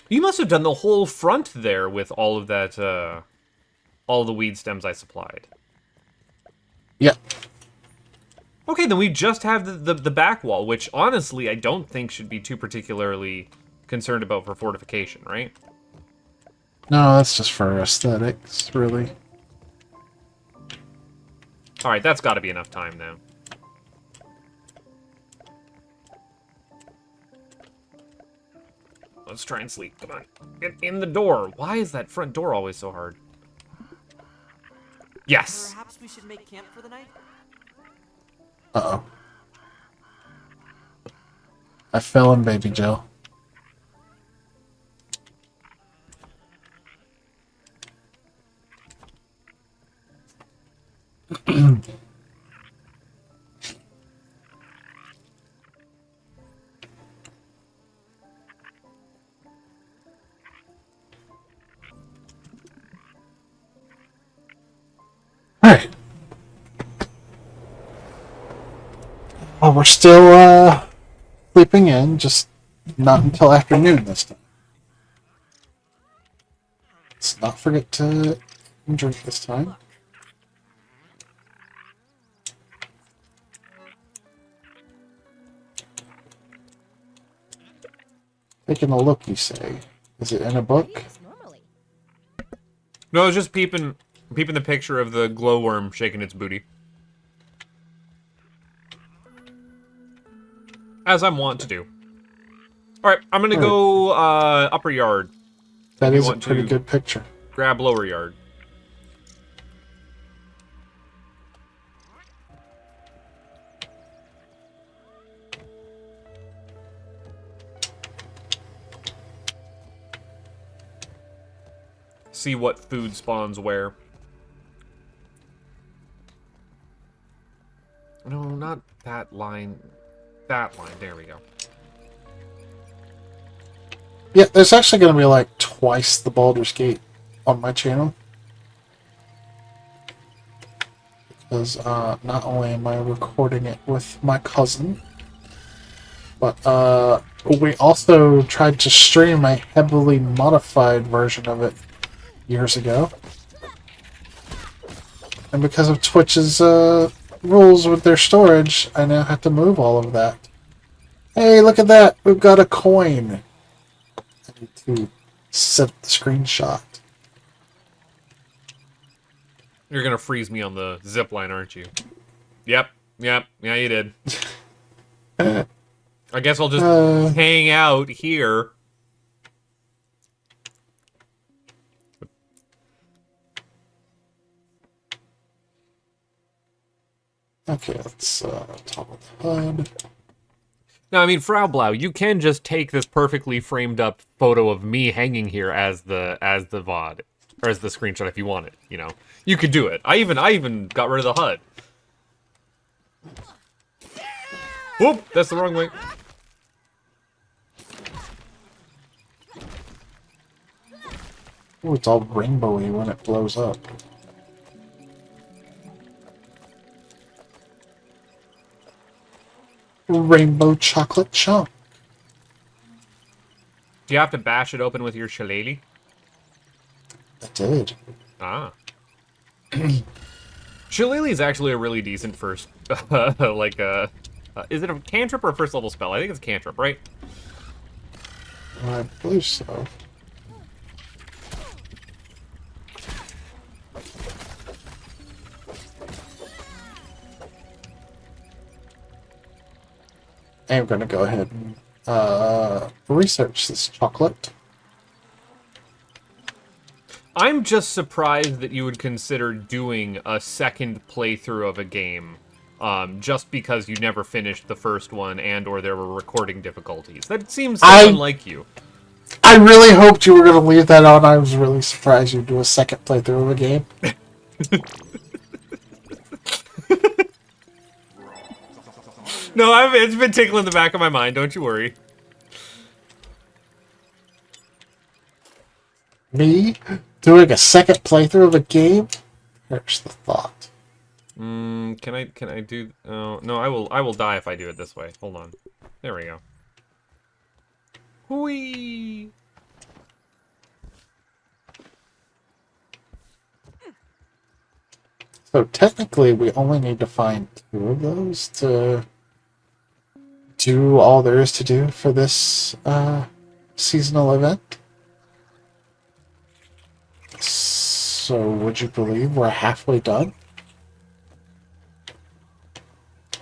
You must have done the whole front there with all of that, all the weed stems I supplied. Yep. Okay, then we just have the back wall, which honestly I don't think should be too particularly concerned about for fortification, right? No, that's just for aesthetics, really. Alright, that's gotta be enough time now. Let's try and sleep. Come on. Get in the door. Why is that front door always so hard? Yes. Perhaps we should make camp for the night? Uh-oh. I fell in Baby Joe. Alright. Well, we're still, sleeping in, just not until afternoon this time. Let's not forget to drink this time. Taking a look, you say? Is it in a book? Yes, normally. No, I was just peeping the picture of the glowworm shaking its booty. As I'm wont to do. Alright, I'm gonna go upper yard. That You is a want pretty to- good picture. Grab lower yard. See what food spawns where. No, not that line. That line. There we go. Yeah, there's actually going to be like twice the Baldur's Gate on my channel. Because not only am I recording it with my cousin, but we also tried to stream a heavily modified version of it years ago. And because of Twitch's rules with their storage, I now have to move all of that. Hey, look at that! We've got a coin! I need to set the screenshot. You're gonna freeze me on the zip line, aren't you? Yep. Yeah, you did. I guess I'll just hang out here. Okay, let's toggle the HUD. No, I mean, FrauBlau, you can just take this perfectly framed up photo of me hanging here as the VOD, or as the screenshot if you want it, you know. You could do it. I even got rid of the HUD. Whoop, that's the wrong way. Oh, it's all rainbowy when it blows up. Rainbow chocolate chunk. Do you have to bash it open with your shillelagh? I did. Ah. Shillelagh is actually a really decent first, like, is it a cantrip or a first level spell? I think it's a cantrip, right? I believe so. I'm going to go ahead and research this chocolate. I'm just surprised that you would consider doing a second playthrough of a game, just because you never finished the first one and/or there were recording difficulties. That seems so unlike you. I really hoped you were going to leave that on. I was really surprised you'd do a second playthrough of a game. No, it's been tickling the back of my mind. Don't you worry. Me doing a second playthrough of a game? There's the thought. Can I do? Oh no, I will die if I do it this way. Hold on. There we go. Whee! So technically, we only need to find 2 of those to do all there is to do for this seasonal event. So would you believe we're halfway done?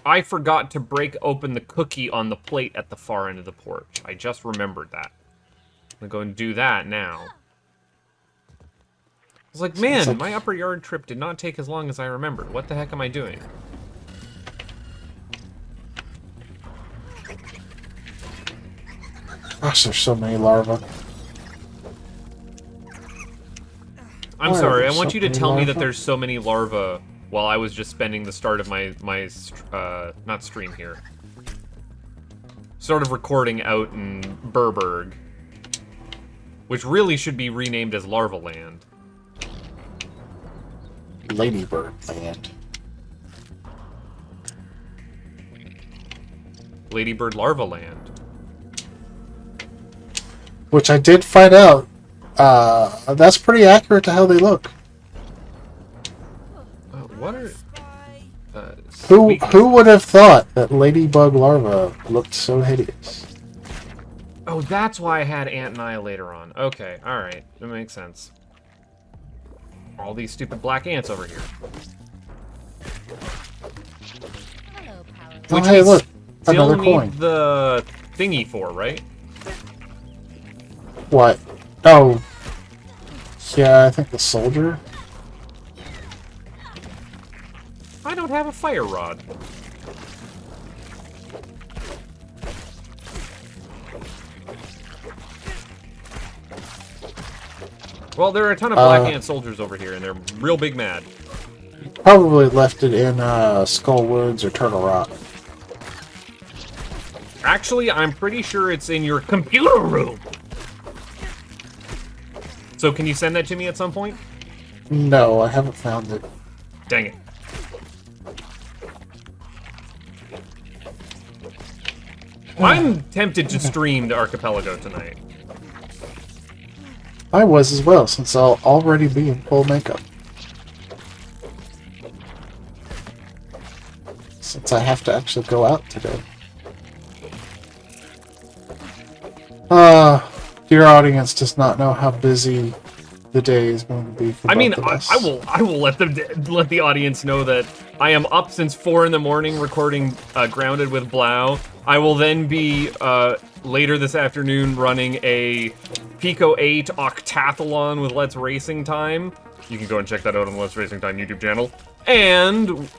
I forgot to break open the cookie on the plate at the far end of the porch. I just remembered that. I'm gonna go and do that now. I was like, man, my upper yard trip did not take as long as I remembered. What the heck am I doing? Gosh, there's so many larvae. I'm Why sorry, are I there want so you to many tell me that larvae? there's so many larvae while I was just spending the start of my not stream here. Sort of recording out in Burberg. Which really should be renamed as Larva Land. Ladybird land. Ladybird Larva Land. Which I did find out. That's pretty accurate to how they look. What are... Who would have thought that ladybug larva looked so hideous? Oh, that's why I had Ant Annihilator on. Okay, alright. That makes sense. All these stupid black ants over here. Hello, Power. Oh, hey, look. Still Another need coin. the thingy for, right? What? Oh. Yeah, I think the soldier. I don't have a fire rod. Well, there are a ton of black ant soldiers over here, and they're real big mad. Probably left it in Skull Woods or Turtle Rock. Actually, I'm pretty sure it's in your computer room. So can you send that to me at some point? No, I haven't found it. Dang it. I'm tempted to stream the Archipelago tonight. I was as well, since I'll already be in full makeup. Since I have to actually go out today. Dear audience does not know how busy the day is going to be for I mean, both of us. I will let the audience know that I am up since 4 in the morning recording Grounded with Blau. I will then be later this afternoon running a Pico 8 Octathlon with Let's Racing Time. You can go and check that out on the Let's Racing Time YouTube channel. And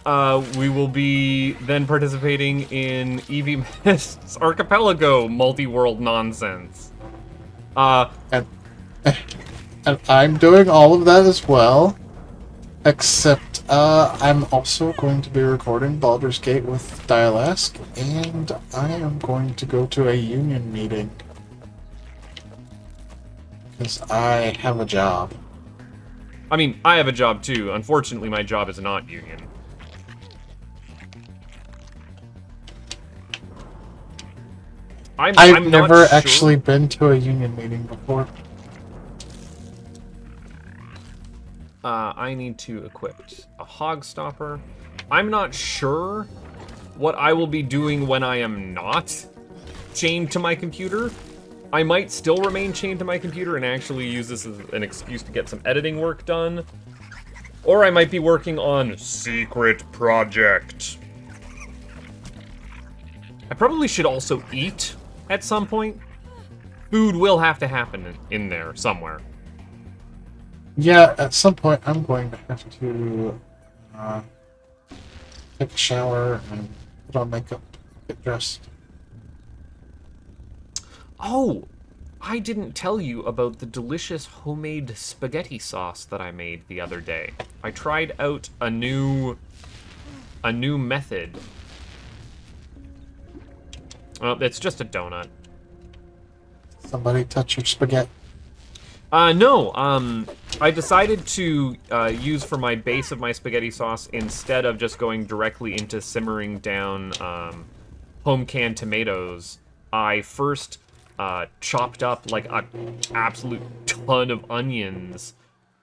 we will be then participating in Evie Mist's Archipelago multi-world nonsense. And I'm doing all of that as well. Except, I'm also going to be recording Baldur's Gate with Dialask, and I am going to go to a union meeting. Because I have a job. I mean, I have a job too. Unfortunately, my job is not union. I've I'm not never sure. actually been to a union meeting before. I need to equip a hog stopper. I'm not sure what I will be doing when I am not chained to my computer. I might still remain chained to my computer and actually use this as an excuse to get some editing work done. Or I might be working on secret project. I probably should also eat at some point. Food will have to happen in there somewhere. Yeah, at some point I'm going to have to take a shower and put on makeup, get dressed. Oh, I didn't tell you about the delicious homemade spaghetti sauce that I made the other day. I tried out a new method. Oh, it's just a donut. Somebody touch your spaghetti. No, I decided to use for my base of my spaghetti sauce, instead of just going directly into simmering down home canned tomatoes, I first chopped up like an absolute ton of onions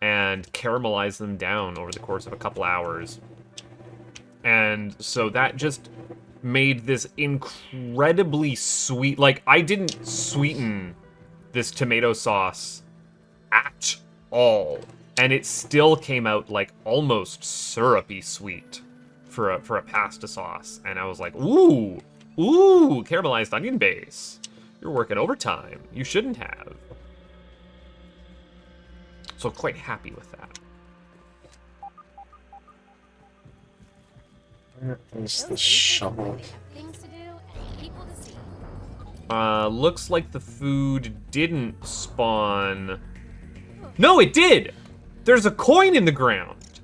and caramelized them down over the course of a couple hours. And so that just made this incredibly sweet, like, I didn't sweeten this tomato sauce at all, and it still came out like almost syrupy sweet for a pasta sauce. And I was like, ooh, caramelized onion base. You're working overtime. You shouldn't have. So quite happy with that. Where is the shovel? Things to do and people to see. Looks like the food didn't spawn. No, it did! There's a coin in the ground.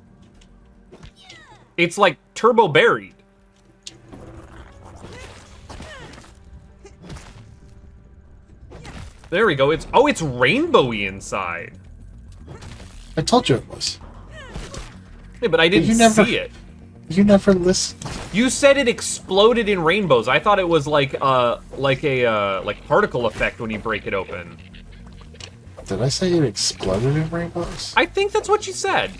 It's like turbo buried. There we go. It's rainbowy inside. I told you it was. Yeah, but I didn't you never- see it. You never listened. You said it exploded in rainbows. I thought it was like a particle effect when you break it open. Did I say it exploded in rainbows? I think that's what you said.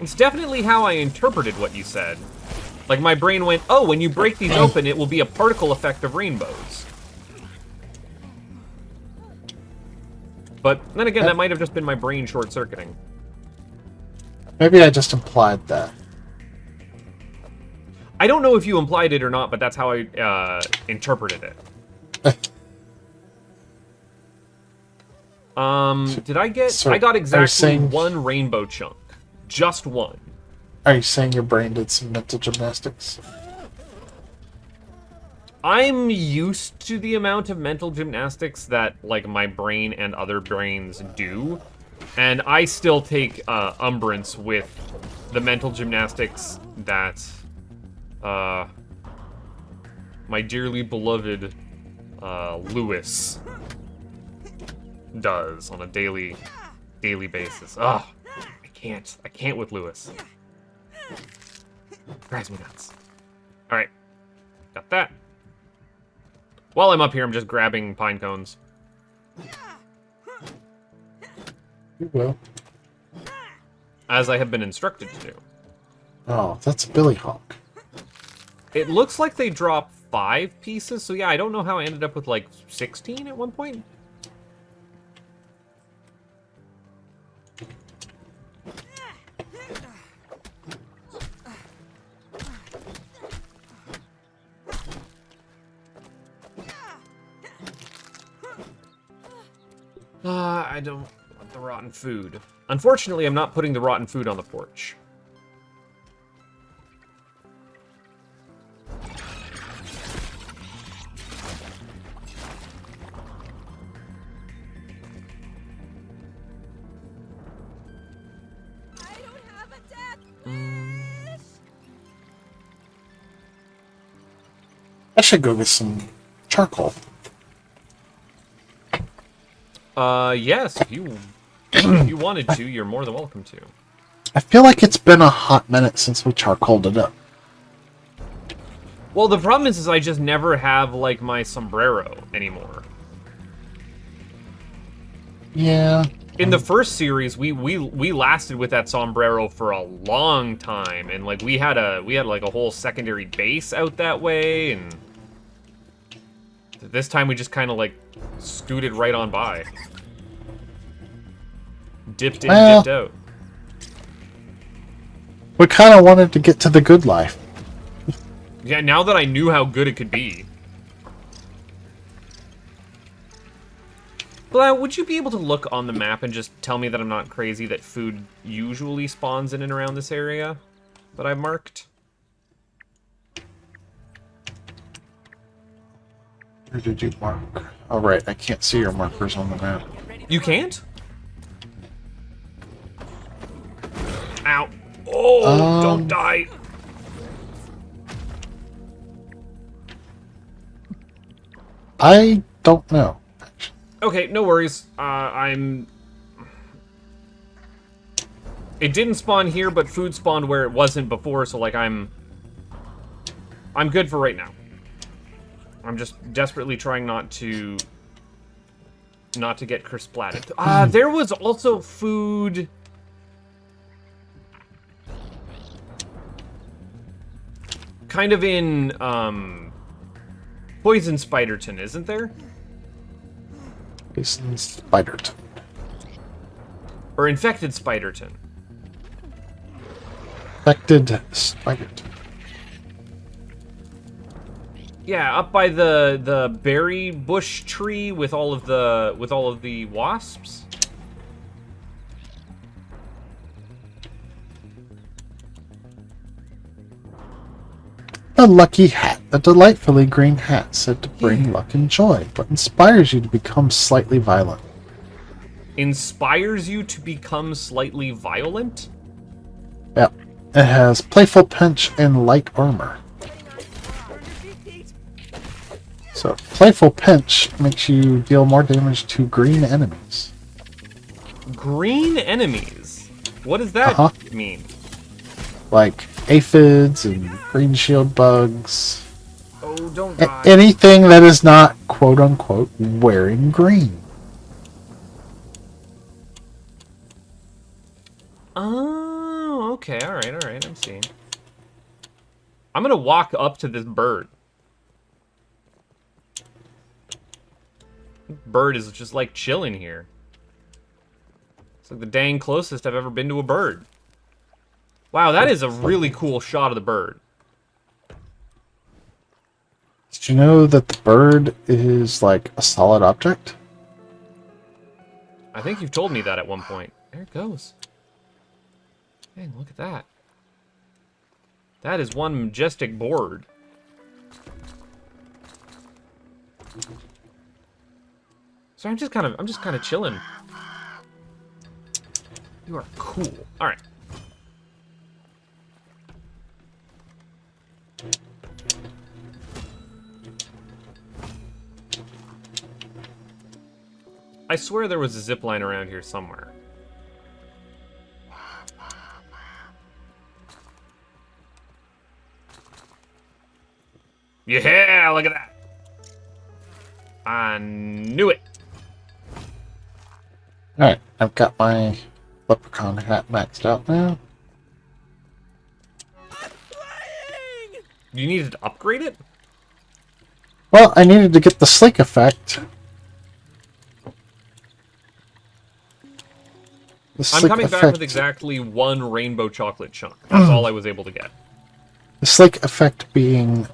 It's definitely how I interpreted what you said. Like, my brain went, oh, when you break these open, it will be a particle effect of rainbows. But then again, that might have just been my brain short-circuiting. Maybe I just implied that. I don't know if you implied it or not, but that's how I interpreted it. Did I get... So, I got are you exactly saying- one rainbow chunk. Just one. Are you saying your brain did some mental gymnastics? I'm used to the amount of mental gymnastics that, like, my brain and other brains do. And I still take umbrance with the mental gymnastics that my dearly beloved Lewis does on a daily basis. Ugh, I can't with Lewis. Drives me nuts. All right, got that. While I'm up here, I'm just grabbing pine cones. You will. As I have been instructed to do. Oh, that's a billy hawk. It looks like they drop 5 pieces, so yeah, I don't know how I ended up with like 16 at one point. I don't want the rotten food. Unfortunately, I'm not putting the rotten food on the porch. I don't have a death wish. I should go get some charcoal. Yes, if you wanted to, you're more than welcome to. I feel like it's been a hot minute since we charcoaled it up. Well, the problem is I just never have, like, my sombrero anymore. Yeah. In the first series, we lasted with that sombrero for a long time, and like we had like a whole secondary base out that way, and this time we just kind of like scooted right on by, dipped in, Well, dipped out. We kind of wanted to get to the good life. Yeah, now that I knew how good it could be. Blau, would you be able to look on the map and just tell me that I'm not crazy, that food usually spawns in and around this area that I've marked? Where did you mark? Oh, right. I can't see your markers on the map. You can't? Ow. Oh, don't die. I don't know. Okay, no worries. It didn't spawn here, but food spawned where it wasn't before, so like I'm good for right now. I'm just desperately trying not to get crisp-splatted. There was also food. Kind of in Poison Spiderton, isn't there? Poison Spiderton. Or Infected Spiderton. Infected Spiderton. Yeah, up by the berry bush tree with all of the wasps. A lucky hat, a delightfully green hat said to bring luck and joy, but inspires you to become slightly violent. Inspires you to become slightly violent? Yep. It has playful pinch and light armor. So, playful pinch makes you deal more damage to green enemies. Green enemies? What does that mean? Like aphids and green shield bugs. Oh, don't die. Anything that is not quote unquote wearing green. Oh, okay, alright, I'm seeing. I'm gonna walk up to this bird. Bird is just like chilling here. It's like the dang closest I've ever been to a bird. Wow, that is a really cool shot of the bird. Did you know that the bird is like a solid object? I think you've told me that at one point. There it goes. Dang, look at that. That is one majestic board. So I'm just kind of chilling. You are cool. All right. I swear there was a zip line around here somewhere. Yeah, look at that. I knew it. Alright, I've got my leprechaun hat maxed out now. You needed to upgrade it? Well, I needed to get the sleek effect. I'm coming back with exactly one rainbow chocolate chunk. That's all I was able to get. The sleek effect being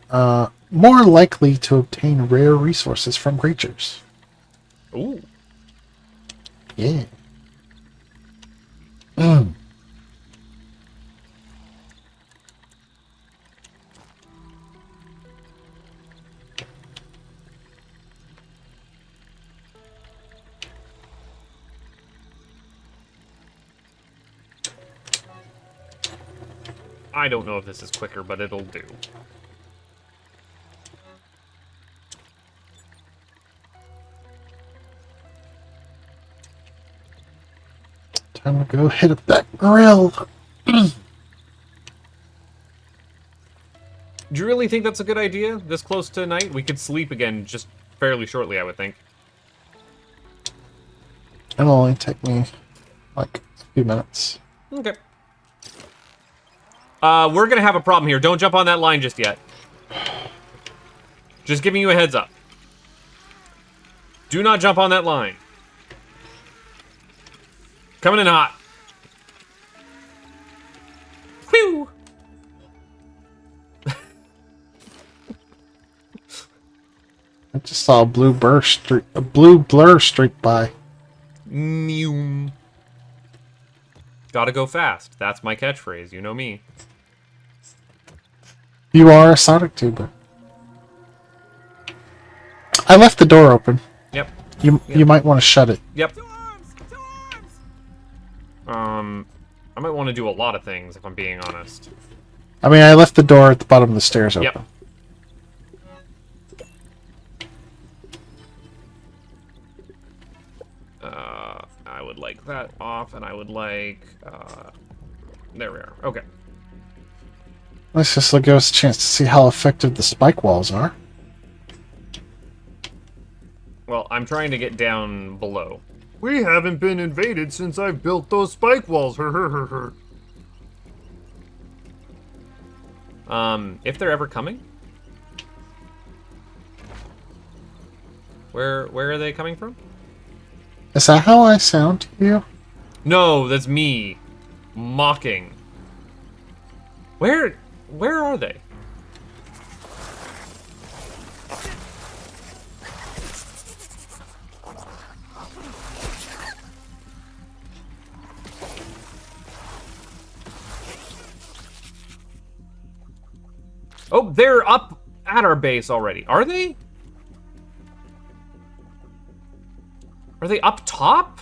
more likely to obtain rare resources from creatures. Ooh. Yeah. Mm. I don't know if this is quicker, but it'll do. Time to go hit up that grill. Do you really think that's a good idea? This close to night? We could sleep again just fairly shortly, I would think. It'll only take me like a few minutes. Okay. We're gonna have a problem here. Don't jump on that line just yet. Just giving you a heads up. Do not jump on that line. Coming in hot. Whew! I just saw a blue blur streak by. Neum. Gotta go fast. That's my catchphrase. You know me. You are a Sonic tuber. I left the door open. Yep. You might want to shut it. Yep. I might want to do a lot of things if I'm being honest. I mean, I left the door at the bottom of the stairs open. Yep. I would like that off, and I would like, there we are. Okay. Let's just give us a chance to see how effective the spike walls are. Well, I'm trying to get down below. We haven't been invaded since I've built those spike walls. If they're ever coming? Where are they coming from? Is that how I sound to you? No, that's me. Mocking. Where are they? Oh, they're up at our base already. Are they? Are they up top?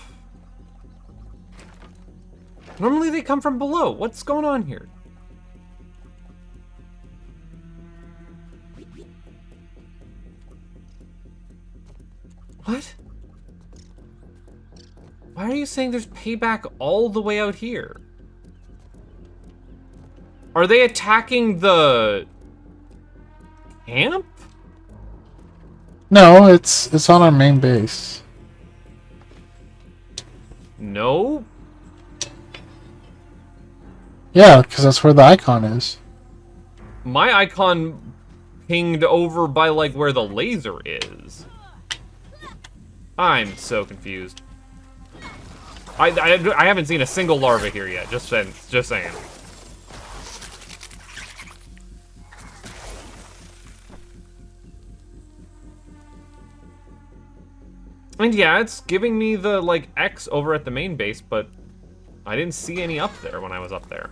Normally they come from below. What's going on here? What? Why are you saying there's payback all the way out here? Are they attacking the camp? No, it's on our main base. No. Yeah, because that's where the icon is. My icon pinged over by like where the laser is. I'm so confused. I haven't seen a single larva here yet. Just saying. And yeah, it's giving me the like X over at the main base, but I didn't see any up there when I was up there.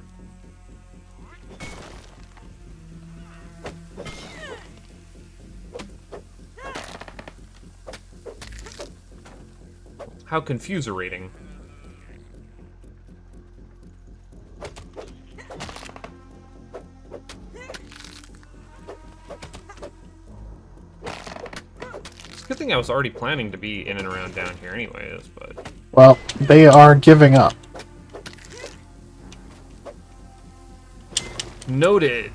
How confuserating. It's a good thing I was already planning to be in and around down here anyways, but... Well, they are giving up. Noted.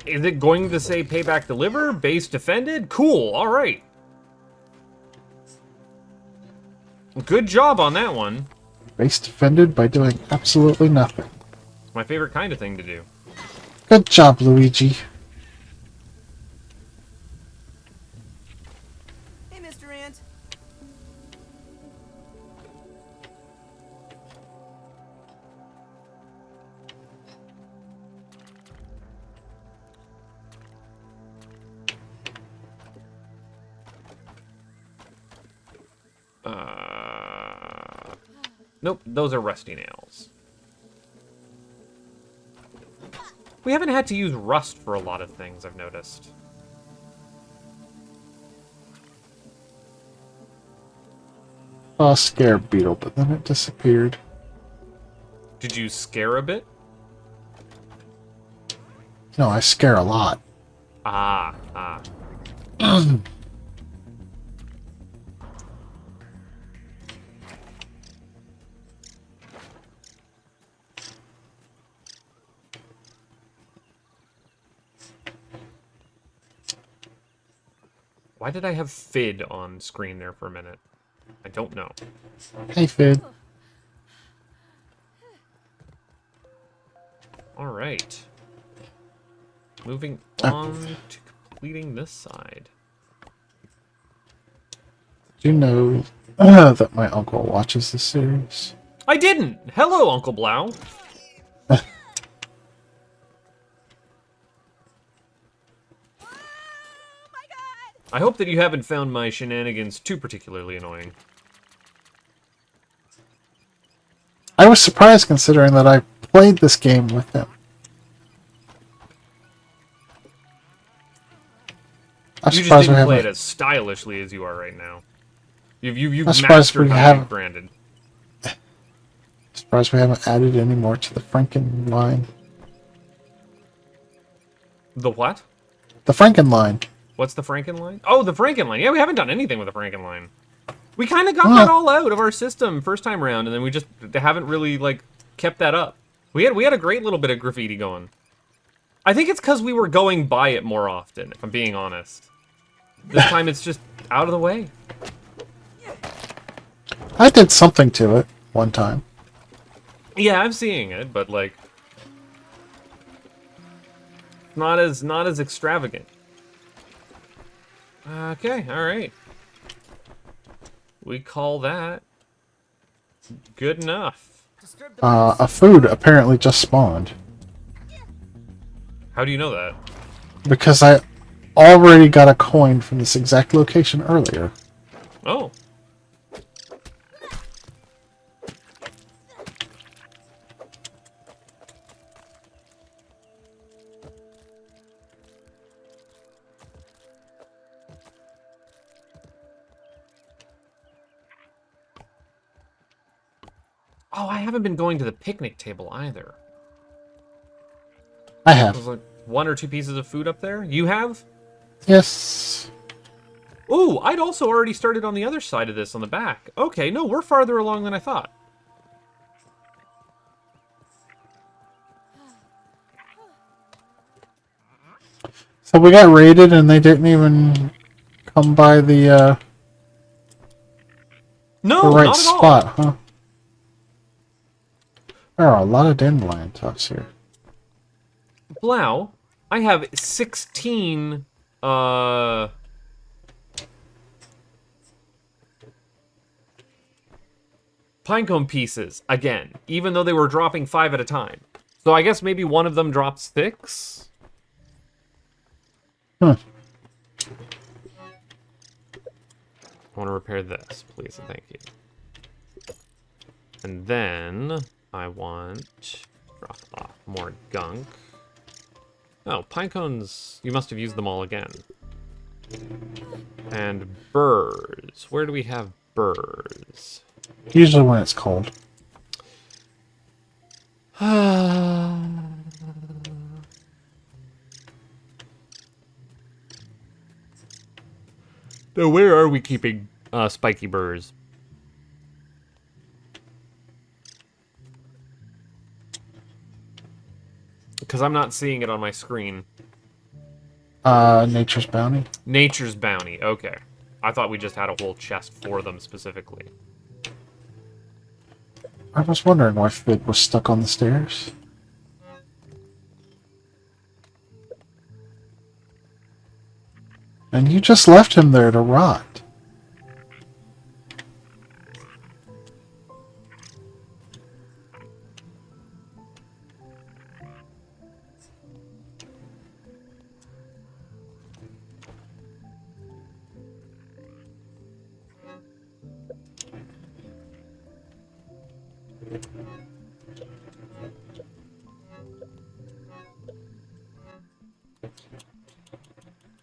Is it going to say payback deliver? Base defended? Cool, alright. Good job on that one. Base defended by doing absolutely nothing. My favorite kind of thing to do. Good job, Luigi. Hey, Mr. Ant. Nope, those are rusty nails. We haven't had to use rust for a lot of things, I've noticed. Saw a scare beetle, but then it disappeared. Did you scare a bit? No, I scare a lot. Ah. Why did I have Fid on screen there for a minute? I don't know. Hey, Fid. Alright. Moving on to completing this side. Do you know that my uncle watches this series? I didn't! Hello, Uncle Blau! I hope that you haven't found my shenanigans too particularly annoying. I was surprised considering that I played this game with him. I'm You just surprised we didn't play it haven't. as stylishly as you are right now. You've I'm surprised mastered we how to haven't- be branded. Surprised we haven't added any more to the Franken line. The what? The Franken line. What's the Frankenline? Oh, the Frankenline. Yeah, we haven't done anything with the Frankenline. We kind of got Huh. that all out of our system first time around, and then we just haven't really, like, kept that up. We had a great little bit of graffiti going. I think it's because we were going by it more often, if I'm being honest. This time it's just out of the way. I did something to it one time. Yeah, I'm seeing it, but, like, not as extravagant. Okay, alright. We call that good enough. Disturb the A food apparently just spawned. How do you know that? Because I already got a coin from this exact location earlier. Oh. Oh, I haven't been going to the picnic table either. I There's have. like 1 or 2 pieces of food up there. You have? Yes. Ooh, I'd also already started on the other side of this on the back. Okay, no, we're farther along than I thought. So we got raided and they didn't even come by the No, right not at all. spot, huh? There are a lot of dandelion tops here. Blau, I have 16, pinecone pieces, again, even though they were dropping 5 at a time. So I guess maybe one of them dropped 6? Huh. I want to repair this, please, and thank you. And then I want drop off more gunk. Oh, pine cones, you must have used them all again. And burrs. Where do we have burrs? Usually when it's cold. Now, where are we keeping spiky burrs? Because I'm not seeing it on my screen. Nature's Bounty. Nature's Bounty, okay. I thought we just had a whole chest for them specifically. I was wondering why Fid was stuck on the stairs. And you just left him there to rot.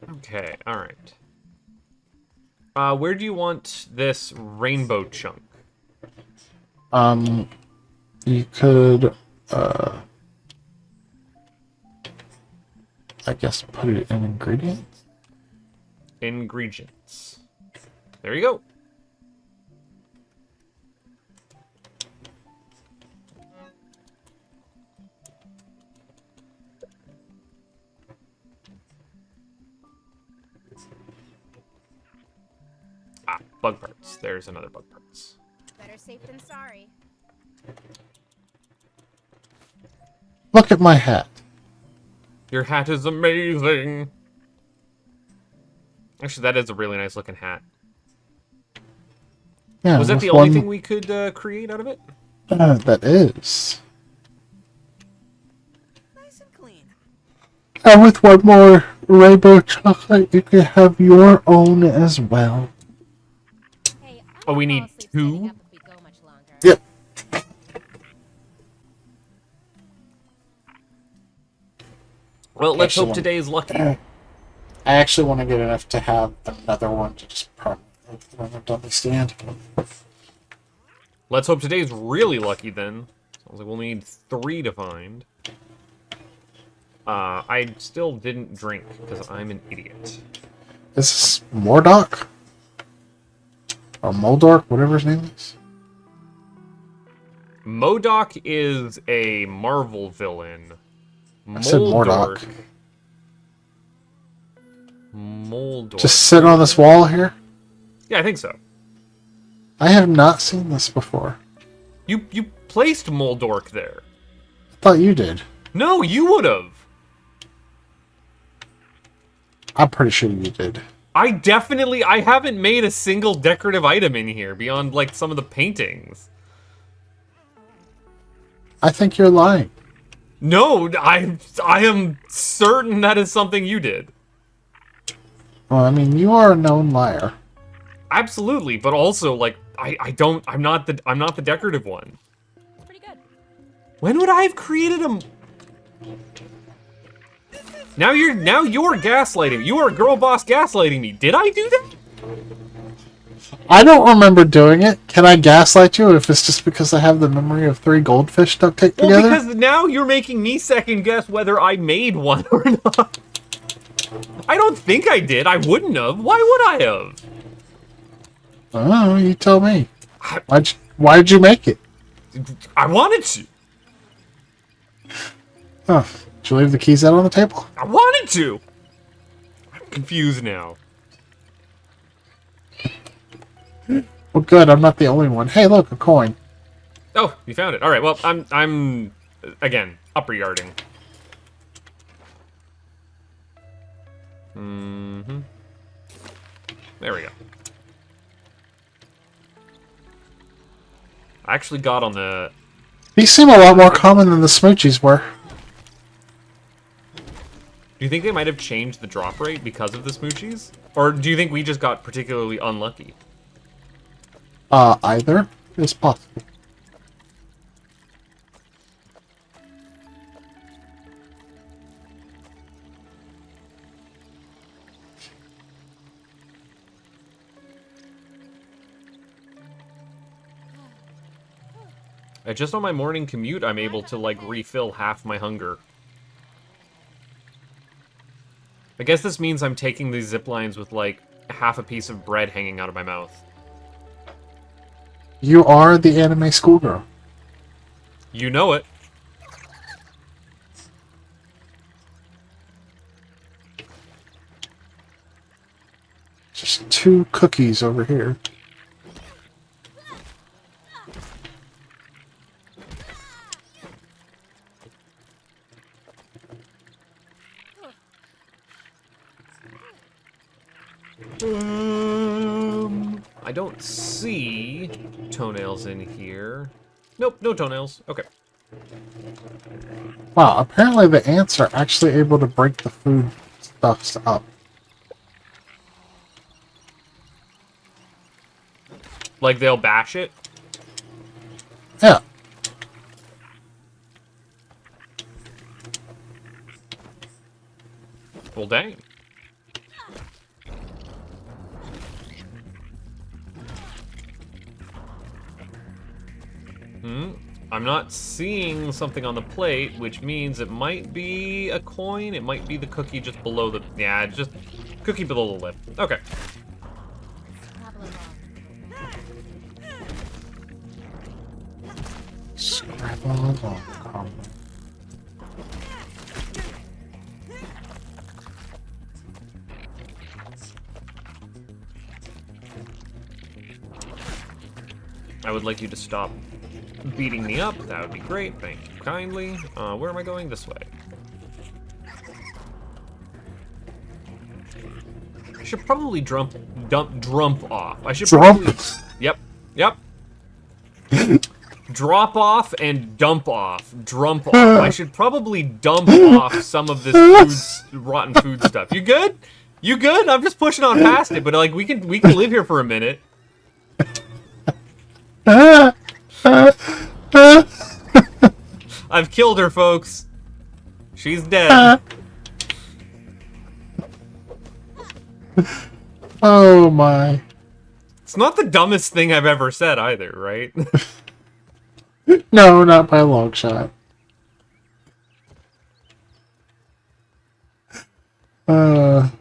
Okay, alright. Where do you want this rainbow chunk? You could, I guess put it in ingredients? Ingredients. There you go. Ah, bug parts. There's another bug parts. Better safe than sorry. Look at my hat. Your hat is amazing. Actually, that is a really nice looking hat. Yeah, Was that with the only one- thing we could create out of it? that is. Nice and clean. And with one more rainbow chocolate, you can have your own as well. Hey, I Oh, we won't need fall asleep two? standing up if we go much longer. Yep. Well, let's hope Excellent. today is lucky. I actually want to get enough to have another one to just permanently put on the dummy stand. Let's hope today's really lucky then. Sounds like we'll need 3 to find. I still didn't drink because I'm an idiot. Is this Mordock? Or Moldork, whatever his name is? MODOK is a Marvel villain. I said Mordock. Moldork. Just sit on this wall here? Yeah, I think so. I have not seen this before. You placed Moldork there. I thought you did. No, you would have. I'm pretty sure you did. I haven't made a single decorative item in here beyond like some of the paintings. I think you're lying. No, I am certain that is something you did. Well, I mean, you are a known liar. Absolutely, but also like I'm not the decorative one. Pretty good. When would I have created a Now you're gaslighting. You are a girl boss gaslighting me. Did I do that? I don't remember doing it. Can I gaslight you if it's just because I have the memory of 3 goldfish duct taped Well, together? because now you're making me second guess whether I made one or not. I don't think I did. I wouldn't have. Why would I have? Oh, you tell me. Why did you make it? I wanted to. Oh, did you leave the keys out on the table? I wanted to. I'm confused now. Well, good. I'm not the only one. Hey, look, a coin. Oh, you found it. All right. Well, I'm again upper yarding. There we go. I actually got on the. These seem a lot more common than the smoochies were. Do you think they might have changed the drop rate because of the smoochies? Or do you think we just got particularly unlucky? Either is possible. Just on my morning commute, I'm able to, like, refill half my hunger. I guess this means I'm taking these zip lines with, like, half a piece of bread hanging out of my mouth. You are the anime schoolgirl. You know it. Just 2 cookies over here. I don't see toenails in here. Nope, no toenails. Okay. Wow, apparently the ants are actually able to break the food stuffs up. Like, they'll bash it? Yeah. Well, dang. I'm not seeing something on the plate, which means it might be a coin. It might be the cookie just below the... Yeah, just cookie below the lip. Okay. Travel along. Scrabble along. I would like you to stop beating me up. That would be great. Thank you kindly. Where am I going? This way. I should probably drump off. I should Drump? probably... Yep. Drop off and dump off. Drump off. I should probably dump off some of this rotten food stuff. You good? You good? I'm just pushing on past it, but like we can live here for a minute. I've killed her, folks. She's dead. Oh my. It's not the dumbest thing I've ever said either, right? No, not by a long shot. I'm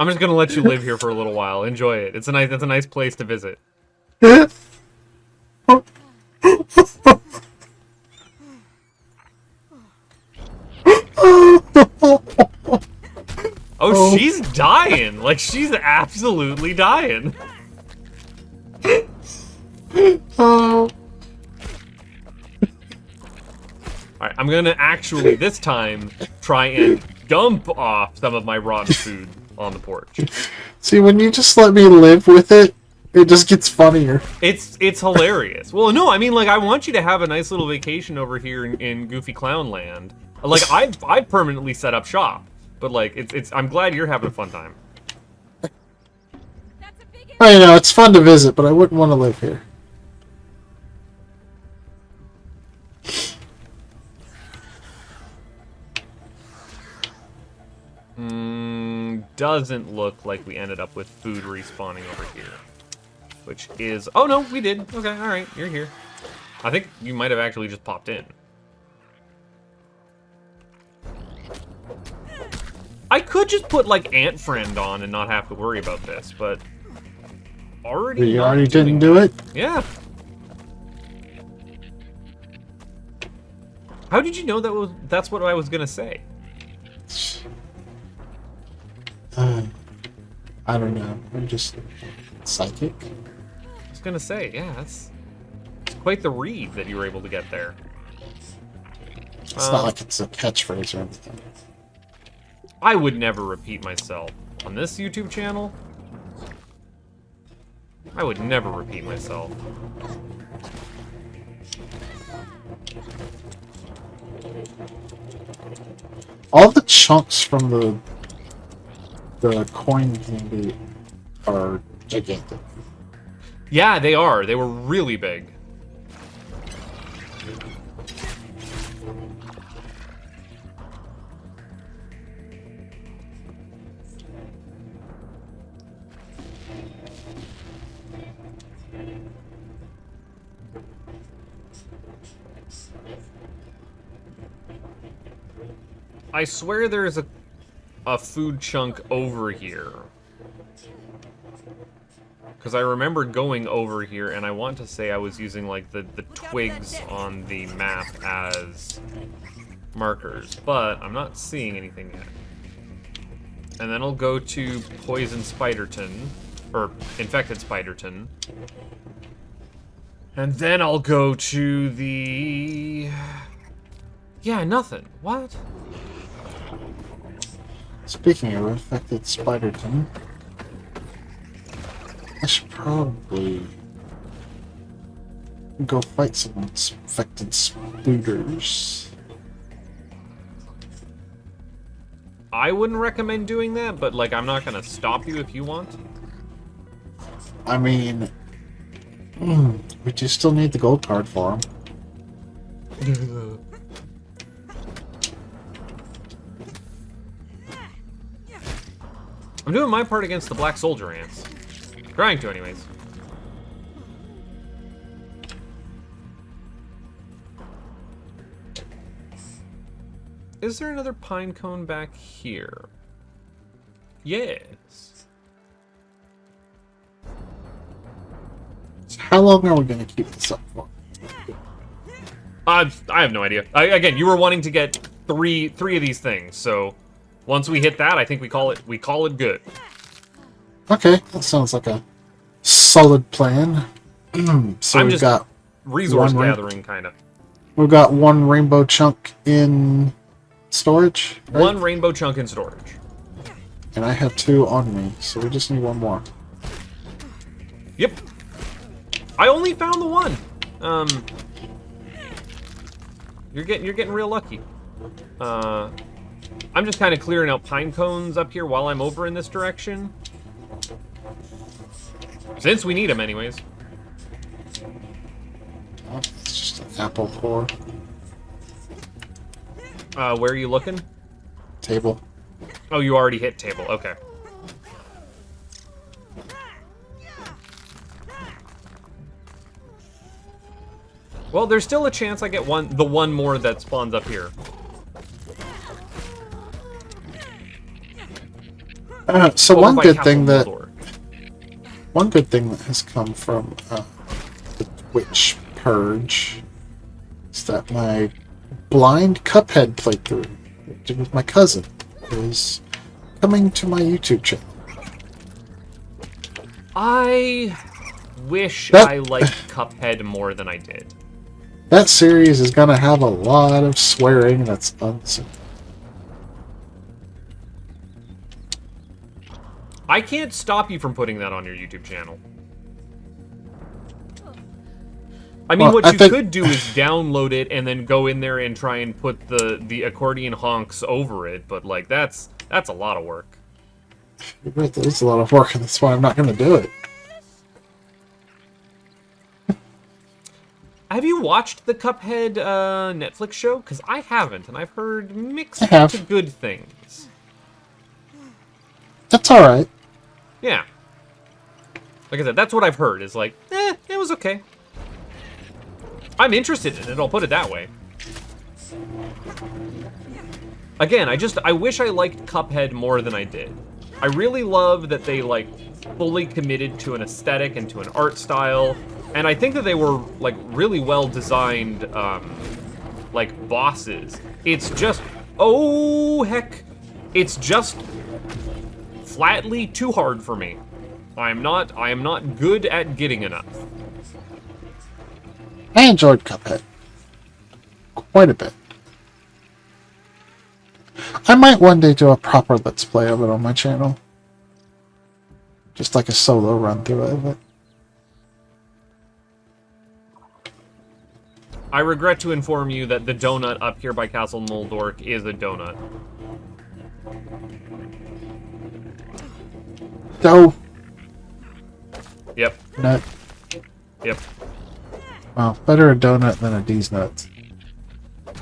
just gonna let you live here for a little while. Enjoy it. It's a nice place to visit. Oh, she's dying. Like, she's absolutely dying. Oh. Alright, I'm gonna actually, this time, try and dump off some of my rotten food on the porch. See, when you just let me live with it, it just gets funnier. It's hilarious. Well, no, I mean, like, I want you to have a nice little vacation over here in Goofy Clown Land. Like, I've permanently set up shop. But, like, I'm glad you're having a fun time. That's a big I know, it's fun to visit, but I wouldn't want to live here. Doesn't look like we ended up with food respawning over here. Which is... Oh, no, we did. Okay, alright, you're here. I think you might have actually just popped in. I could just put, like, Ant Friend on and not have to worry about this, but... You already didn't do it? Yeah. How did you know that's what I was gonna say? I don't know. I'm just psychic. I was gonna say, yeah, it's quite the read that you were able to get there. It's not like it's a catchphrase or anything. I would never repeat myself. On this YouTube channel, I would never repeat myself. All the chunks from the coin candy are gigantic. Yeah, they are. They were really big. I swear there's a food chunk over here. Because I remember going over here, and I want to say I was using, like, the twigs on the map as markers. But I'm not seeing anything yet. And then I'll go to Poison Spiderton, or Infected Spiderton. And then I'll go to the... Yeah, nothing. What? Speaking of infected Spiderton, I should probably go fight some infected spooters. I wouldn't recommend doing that, but, like, I'm not gonna stop you if you want. I mean, We do still need the gold card for him. I'm doing my part against the black soldier ants. Trying to, anyways. Is there another pine cone back here? Yes. So how long are we going to keep this up for? I have no idea. Again, you were wanting to get three of these things, so once we hit that, I think we call it good. Okay, that sounds like a solid plan. So we've got resource one gathering, kind of. we've got one rainbow chunk in storage, right? One rainbow chunk in storage. And I have 2 on me, so we just need one more. Yep. I only found the one. You're getting real lucky. I'm just kind of clearing out pine cones up here while I'm over in this direction. Since we need them anyways. Oh, it's just an apple core Where are you looking? table. Oh, you already hit table. Okay. Well, there's still a chance I get the one more that spawns up here. So Over one by good Castle thing that Mordor. has come from the Twitch purge is that my blind Cuphead playthrough, which I did with my cousin, is coming to my YouTube channel. I wish That- I liked Cuphead more than I did. That series is gonna have a lot of swearing that's unsaid. I can't stop you from putting that on your YouTube channel. I mean, Well, what I you think- could do is download it and then go in there and try and put the accordion honks over it, but like that's a lot of work. You're right, there's a lot of work, and that's why I'm not gonna do it. Have you watched the Cuphead Netflix show? Because I haven't, and I've heard mixed I have. to good things. That's alright. Yeah. Like I said, that's what I've heard, is like, it was okay. I'm interested in it, I'll put it that way. Again, I wish I liked Cuphead more than I did. I really love that they, like, fully committed to an aesthetic and to an art style, and I think that they were, like, really well-designed, like, bosses. It's just, oh, heck, it's just flatly too hard for me. I am not good at getting enough. I enjoyed Cuphead quite a bit. I might one day do a proper Let's Play of it on my channel. Just like a solo run through of it. I regret to inform you that the donut up here by Castle Noldork is a donut. Dough. Yep, Nut. yep. Well, better a donut than a D's nuts. At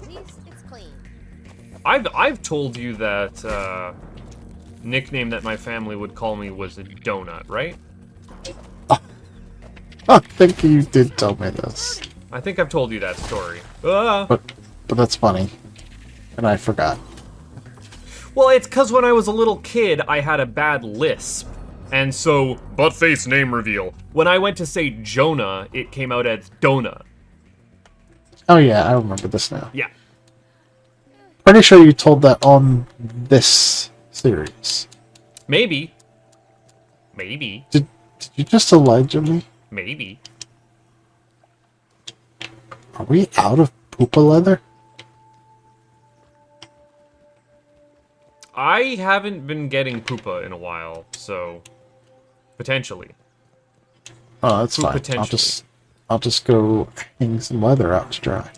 least it's clean. I've told you that nickname that my family would call me was a donut, right? I think you did tell me this. I think I've told you that story. Ah. But that's funny. And I forgot. Well, it's because when I was a little kid, I had a bad lisp. And so, butt-face name reveal. When I went to say Jonah, it came out as Donut. Oh yeah, I remember this now. Yeah. Pretty sure you told that on this series. Maybe. Maybe. Did you just Elijah me? Maybe. Are we out of poopa leather? I haven't been getting poopa in a while, so potentially. Oh, that's fine. Potentially. I'll just go hang some leather out to dry.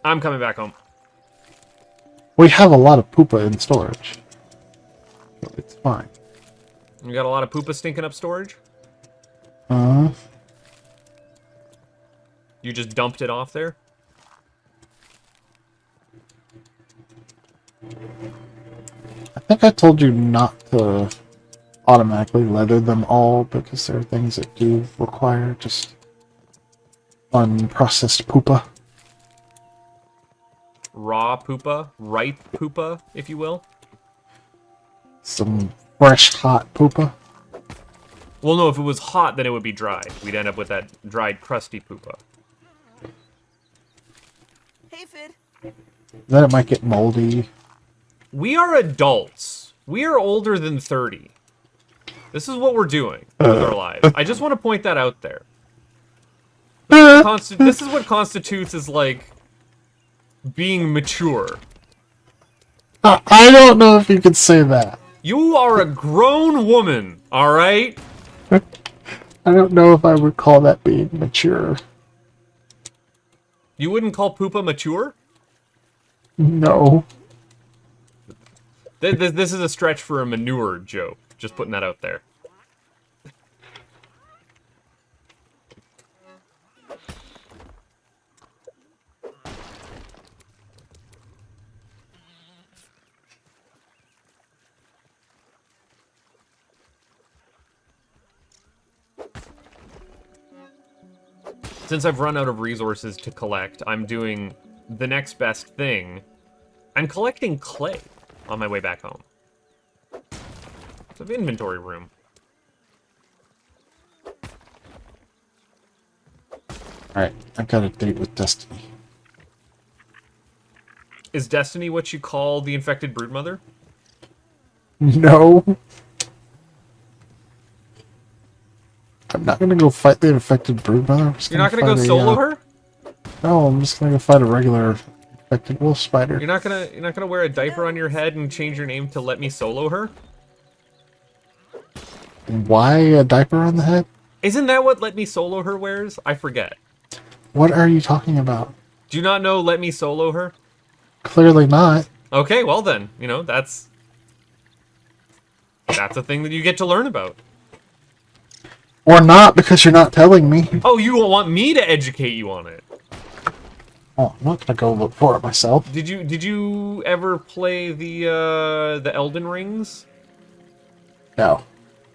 I'm coming back home. We have a lot of poopa in storage. So it's fine. You got a lot of poopa stinking up storage? Uh, You just dumped it off there? I think I told you not to automatically leather them all because there are things that do require just unprocessed poopa. Raw poopa, ripe poopa, if you will. Some fresh, hot poopa. Well, no, if it was hot, then it would be dry. We'd end up with that dried, crusty poopa. Hey, Fid. Then it might get moldy. We are adults. We are older than 30. This is what we're doing with our lives. I just want to point that out there. This is what constitutes as, like, being mature. I don't know if you could say that. You are a grown woman, alright? I don't know if I would call that being mature. You wouldn't call poopa mature? No. This is a stretch for a manure joke. Just putting that out there. Since I've run out of resources to collect, I'm doing the next best thing. I'm collecting clay on my way back home. It's an inventory room. Alright, I got a date with Destiny. Is Destiny what you call the infected broodmother? No. I'm not gonna go fight the infected broodmother. You're not gonna go solo her? No, I'm just gonna go fight a regular infected wolf spider. You're not gonna wear a diaper on your head and change your name to Let Me Solo Her? Why a diaper on the head? Isn't that what Let Me Solo Her wears? I forget. What are you talking about? Do you not know Let Me Solo Her? Clearly not. Okay, well then, you know, that's a thing that you get to learn about. Or not, because you're not telling me. Oh, you want me to educate you on it? Oh, I'm not gonna go look for it myself. Did you ever play the Elden Rings? No.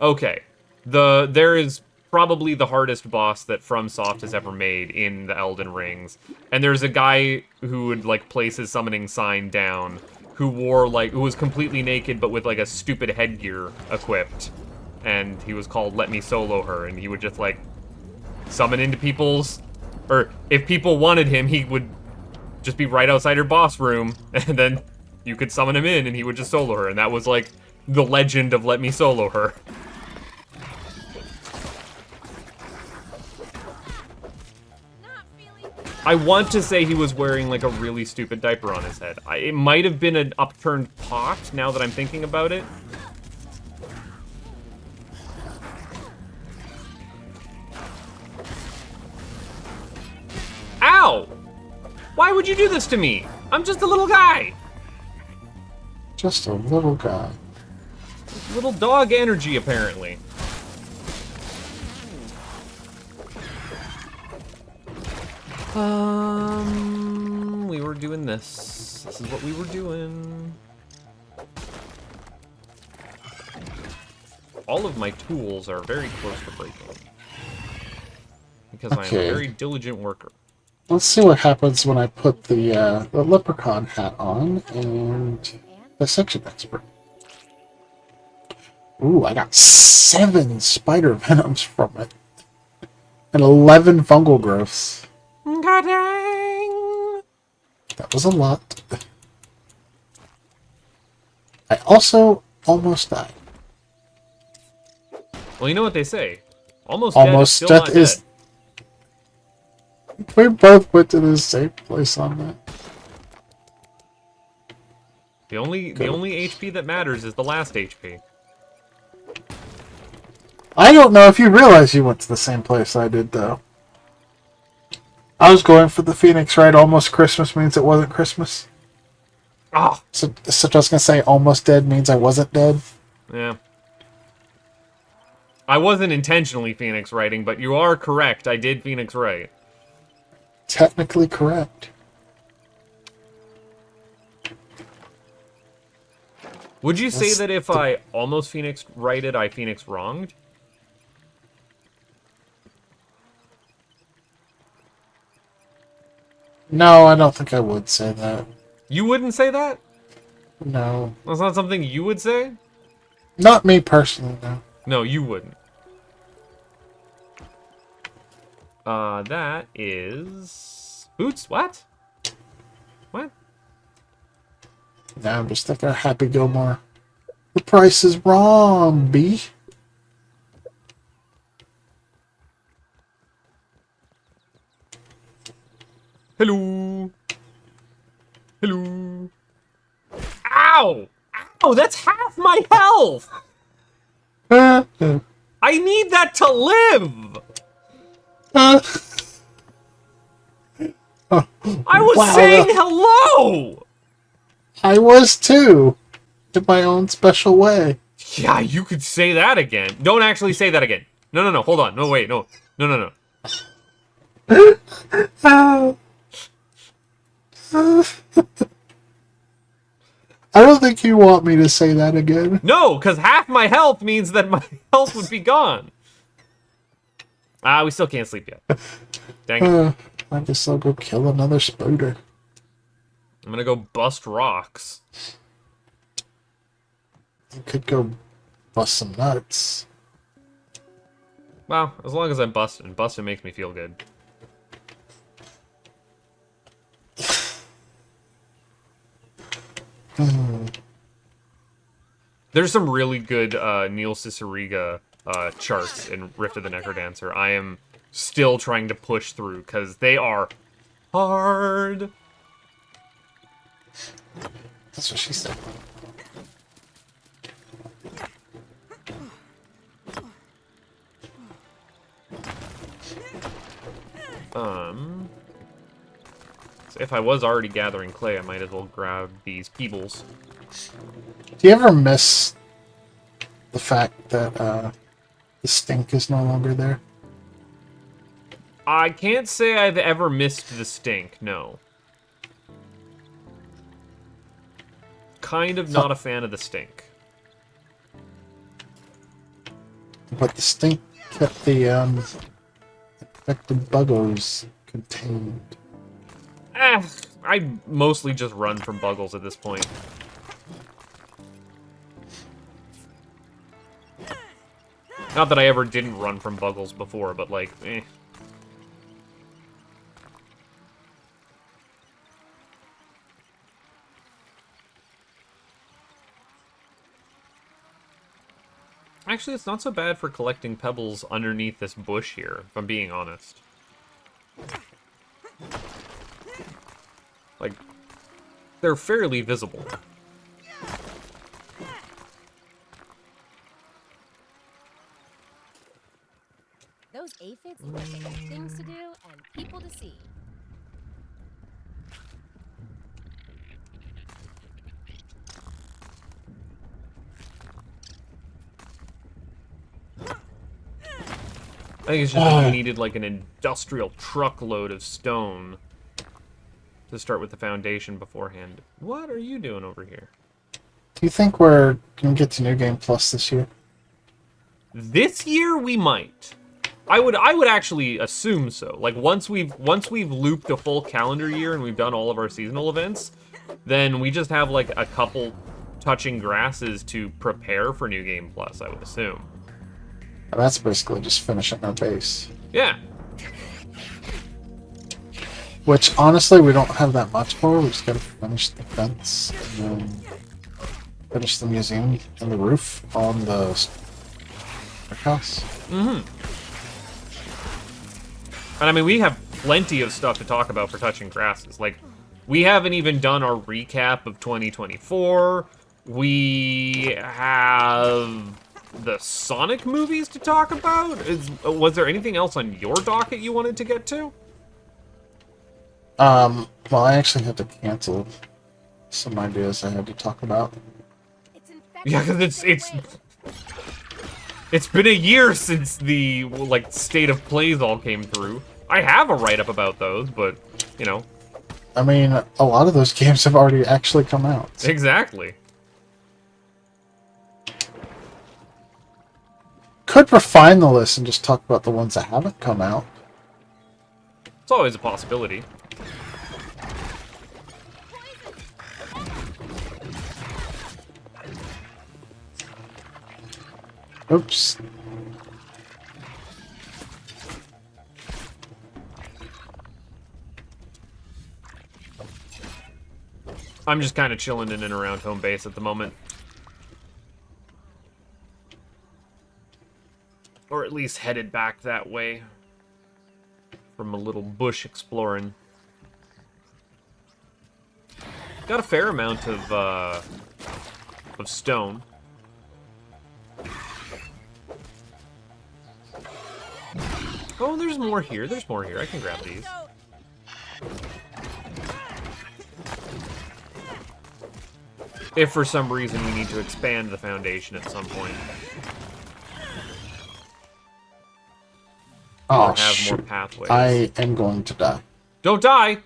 Okay. There is probably the hardest boss that FromSoft has ever made in the Elden Rings. And there's a guy who would like place his summoning sign down who who was completely naked but with like a stupid headgear equipped. And he was called Let Me Solo Her, and he would just like summon into people's, or if people wanted him, he would just be right outside her boss room, and then you could summon him in and he would just solo her, and that was like the legend of Let Me Solo Her. I want to say he was wearing like a really stupid diaper on his head. It might have been an upturned pot, now that I'm thinking about it. Ow! Why would you do this to me? I'm just a little guy. Just a little guy. Little dog energy, apparently. We were doing this. This is what we were doing. All of my tools are very close to breaking. Because I am a very diligent worker. Let's see what happens when I put the leprechaun hat on and the section expert. Ooh, I got 7 spider venoms from it. And 11 fungal growths. God dang! That was a lot. I also almost died. Well, you know what they say. Almost Almost dead is still not dead. We both went to the same place on that. The only HP that matters is the last HP. I don't know if you realize you went to the same place I did, though. I was going for the Phoenix, right? Almost Christmas means it wasn't Christmas. Ah! So I was going to say almost dead means I wasn't dead. Yeah. I wasn't intentionally Phoenix writing, but you are correct. I did Phoenix write. Technically correct. Would you say That's that if I almost Phoenix righted, I Phoenix wronged? No, I don't think I would say that. You wouldn't say that? No. That's not something you would say? Not me personally, no. No, you wouldn't. That is... Boots? What? What? No, I'm just thinking of Happy Gilmore. The price is wrong, B. Hello. Hello. Ow! Ow, that's half my health! I need that to live! I was Wow, saying hello! I was too. In my own special way. Yeah, you could say that again. Don't actually say that again. No, hold on. No, wait, no. No. I don't think you want me to say that again. No, because half my health means that my health would be gone. We still can't sleep yet. Dang it. I guess I'll go kill another spider. I'm gonna go bust rocks. You could go bust some nuts. Well, as long as I'm busting. Busting makes me feel good. There's some really good Neil Cicierega charts in Rift of the Necrodancer. I am still trying to push through because they are hard. That's what she said. So if I was already gathering clay, I might as well grab these peebles. Do you ever miss the fact that the stink is no longer there? I can't say I've ever missed the stink, no. Kind of not a fan of the stink. But the stink kept the infected buggos contained. I mostly just run from buggles at this point. Not that I ever didn't run from buggles before, but like, eh. Actually, it's not so bad for collecting pebbles underneath this bush here, if I'm being honest. Like, they're fairly visible. Those aphids look like they got things to do and people to see. I think it's just that we needed like an industrial truckload of stone to start with the foundation beforehand. What are you doing over here? Do you think we're gonna get to New Game Plus this year? This year we might. I would actually assume so. Like once we've looped a full calendar year and we've done all of our seasonal events, then we just have like a couple touching grasses to prepare for New Game Plus, I would assume. And that's basically just finishing our base. Yeah. Which, honestly, we don't have that much for. We just gotta finish the fence and then finish the museum and the roof on the house. Mm-hmm. And I mean, we have plenty of stuff to talk about for touching grasses. Like, we haven't even done our recap of 2024. We have the Sonic movies to talk about. Was there anything else on your docket you wanted to get to? Well, I actually had to cancel some ideas I had to talk about. It's infected. Yeah, because it's It's been a year since the, like, state of plays all came through. I have a write-up about those, but, you know. I mean, a lot of those games have already actually come out. Exactly. Could refine the list and just talk about the ones that haven't come out. It's always a possibility. Oops. I'm just kind of chilling in and around home base at the moment. Or at least headed back that way. From a little bush exploring. Got a fair amount of stone. Oh, there's more here. There's more here. I can grab these. If for some reason we need to expand the foundation at some point. Oh, Or have more shoot. pathways. I am going to die. Don't die!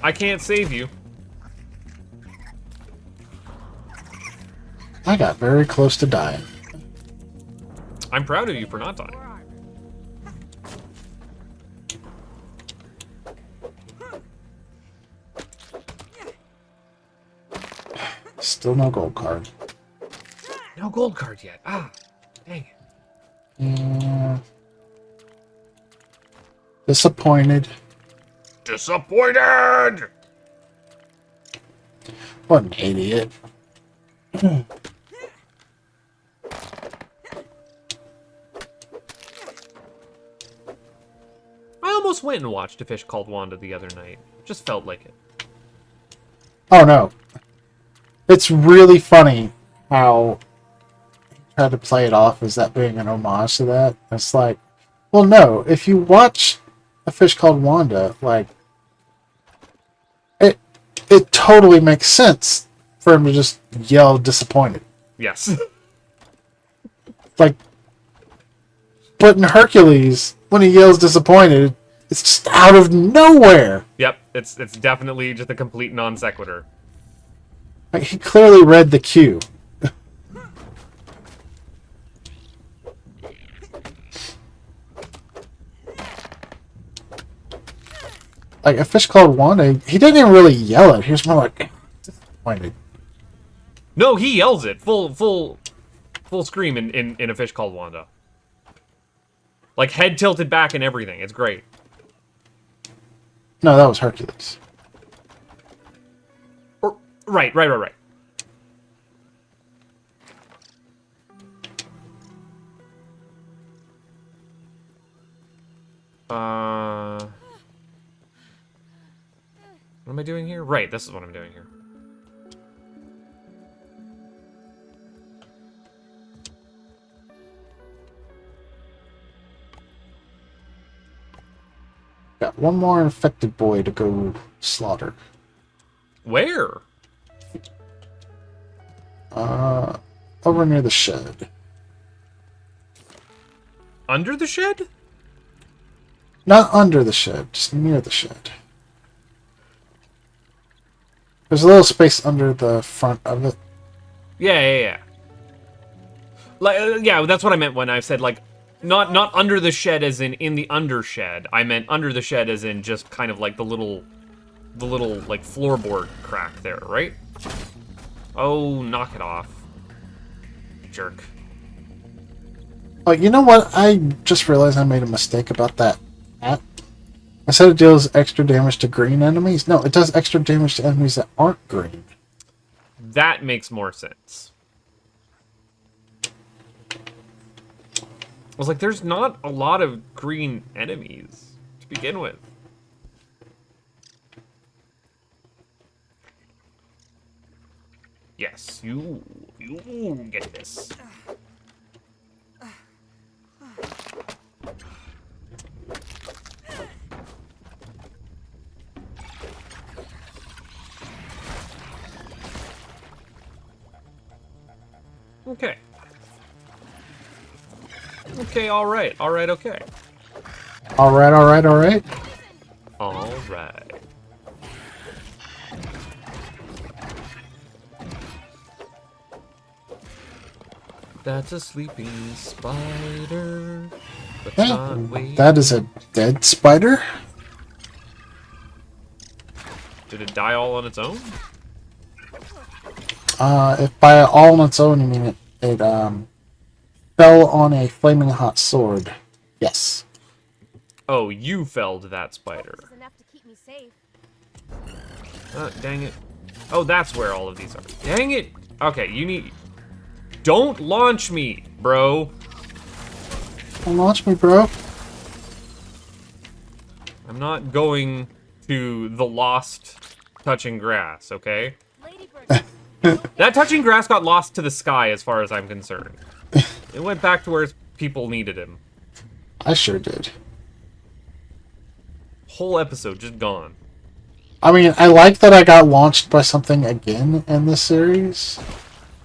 I can't save you. I got very close to dying. I'm proud of you for not dying. Still no gold card. No gold card yet. Ah, dang it. Yeah. Disappointed. Disappointed! What an idiot. I almost went and watched A Fish Called Wanda the other night. Just felt like it. Oh no. It's really funny how he tried to play it off as that being an homage to that. It's like, well, no. If you watch A Fish Called Wanda, like, it totally makes sense for him to just yell disappointed. Yes. Like, but in Hercules, when he yells disappointed, it's just out of nowhere. Yep, it's definitely just a complete non sequitur. Like, he clearly read the cue. Like, A Fish Called Wanda, he didn't even really yell it. He was more like, disappointed. No, he yells it. Full scream in A Fish Called Wanda. Like, head tilted back and everything. It's great. No, that was Hercules. Right. What am I doing here? Right, this is what I'm doing here. Got one more infected boy to go slaughter. Where? Over near the shed. Under the shed? Not under the shed, just near the shed. There's a little space under the front of it. Yeah. Like, yeah, that's what I meant when I said, like, not under the shed as in the undershed. I meant under the shed as in just kind of like the little like floorboard crack there, right? Oh, knock it off. Jerk. Oh, you know what? I just realized I made a mistake about that hat. I said it deals extra damage to green enemies. No, it does extra damage to enemies that aren't green. That makes more sense. I was like, there's not a lot of green enemies to begin with. Yes, you get this. Okay. Okay, alright. Alright, okay. Alright, alright, alright. Alright. That's a sleeping spider. Let's not wait. That is a dead spider? Did it die all on its own? If by all on its own you mean it fell on a flaming hot sword. Yes. Oh, you felled that spider. This is enough to keep me safe. Dang it. Oh, that's where all of these are. Dang it! Okay, you need... Don't launch me, bro. Don't launch me, bro. I'm not going to the lost touching grass, okay? Ladybird. That touching grass got lost to the sky as far as I'm concerned. It went back to where people needed him. I sure did. Whole episode just gone. I mean, I like that I got launched by something again in this series,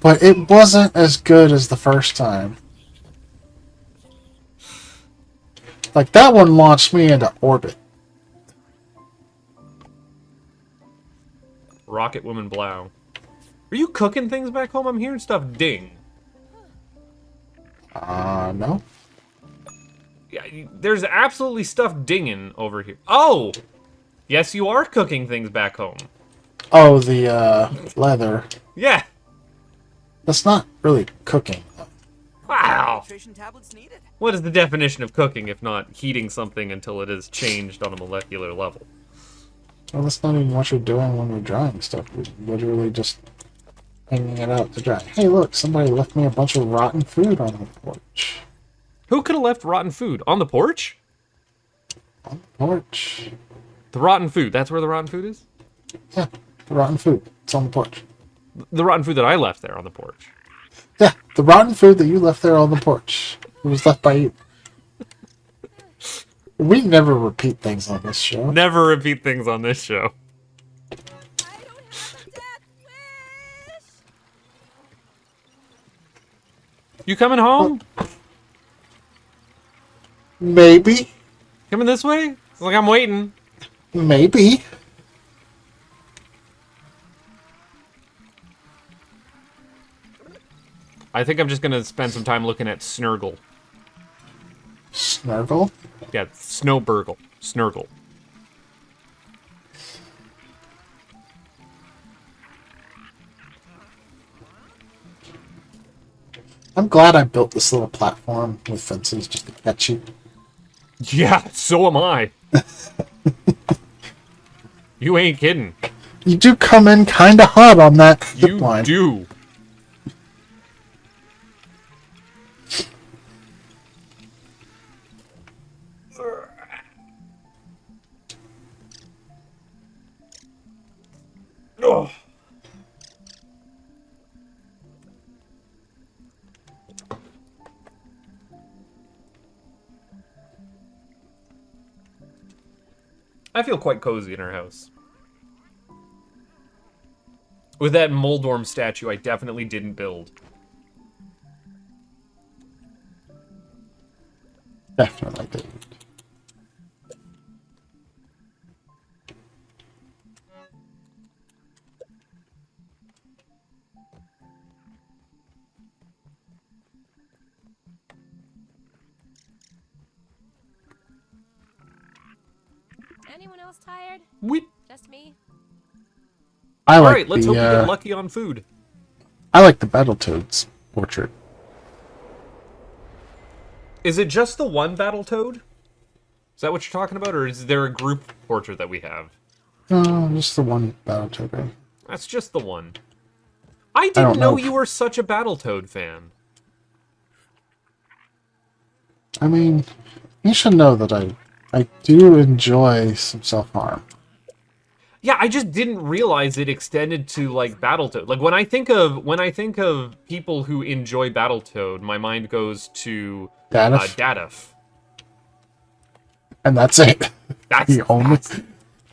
but it wasn't as good as the first time. Like, that one launched me into orbit. Rocket Woman Blau. Are you cooking things back home? I'm hearing stuff ding. No. Yeah, there's absolutely stuff dinging over here. Oh! Yes, you are cooking things back home. Oh, the, leather. Yeah. That's not really cooking. Wow. Nutrition tablets needed. What is the definition of cooking if not heating something until it is changed on a molecular level? Well, that's not even what you're doing when you're drying stuff. You're literally just hanging it out to dry. Hey, look, somebody left me a bunch of rotten food on the porch. Who could have left rotten food? On the porch? On the porch. The rotten food. That's where the rotten food is? Yeah, the rotten food. It's on the porch. The rotten food that I left there on the porch. Yeah, the rotten food that you left there on the porch. It was left by you. We never repeat things on this show. Never repeat things on this show. I don't have a death wish. You coming home? Maybe. Coming this way? It's like I'm waiting. Maybe. I think I'm just gonna spend some time looking at Snurgle. Snurgle? Yeah, Snowburgle. Snurgle. I'm glad I built this little platform with fences just to catch you. Yeah, so am I. You ain't kidding. You do come in kinda hot on that zip You line. do. Ugh. I feel quite cozy in our house. With that Moldorm statue, I definitely didn't build. Definitely didn't. Anyone else tired? We. Just me? I like Alright, let's the, hope we get lucky on food. I like the Battletoads portrait. Is it just the one Battletoad? Is that what you're talking about, or is there a group portrait that we have? No, just the one Battletoad, right? That's just the one. I didn't don't know know. you were such a Battletoad fan. I mean, you should know that I do enjoy some self-harm. Yeah, I just didn't realize it extended to like Battletoad. Like when I think of people who enjoy Battletoad, my mind goes to Dadif? Dadif. And that's it. That's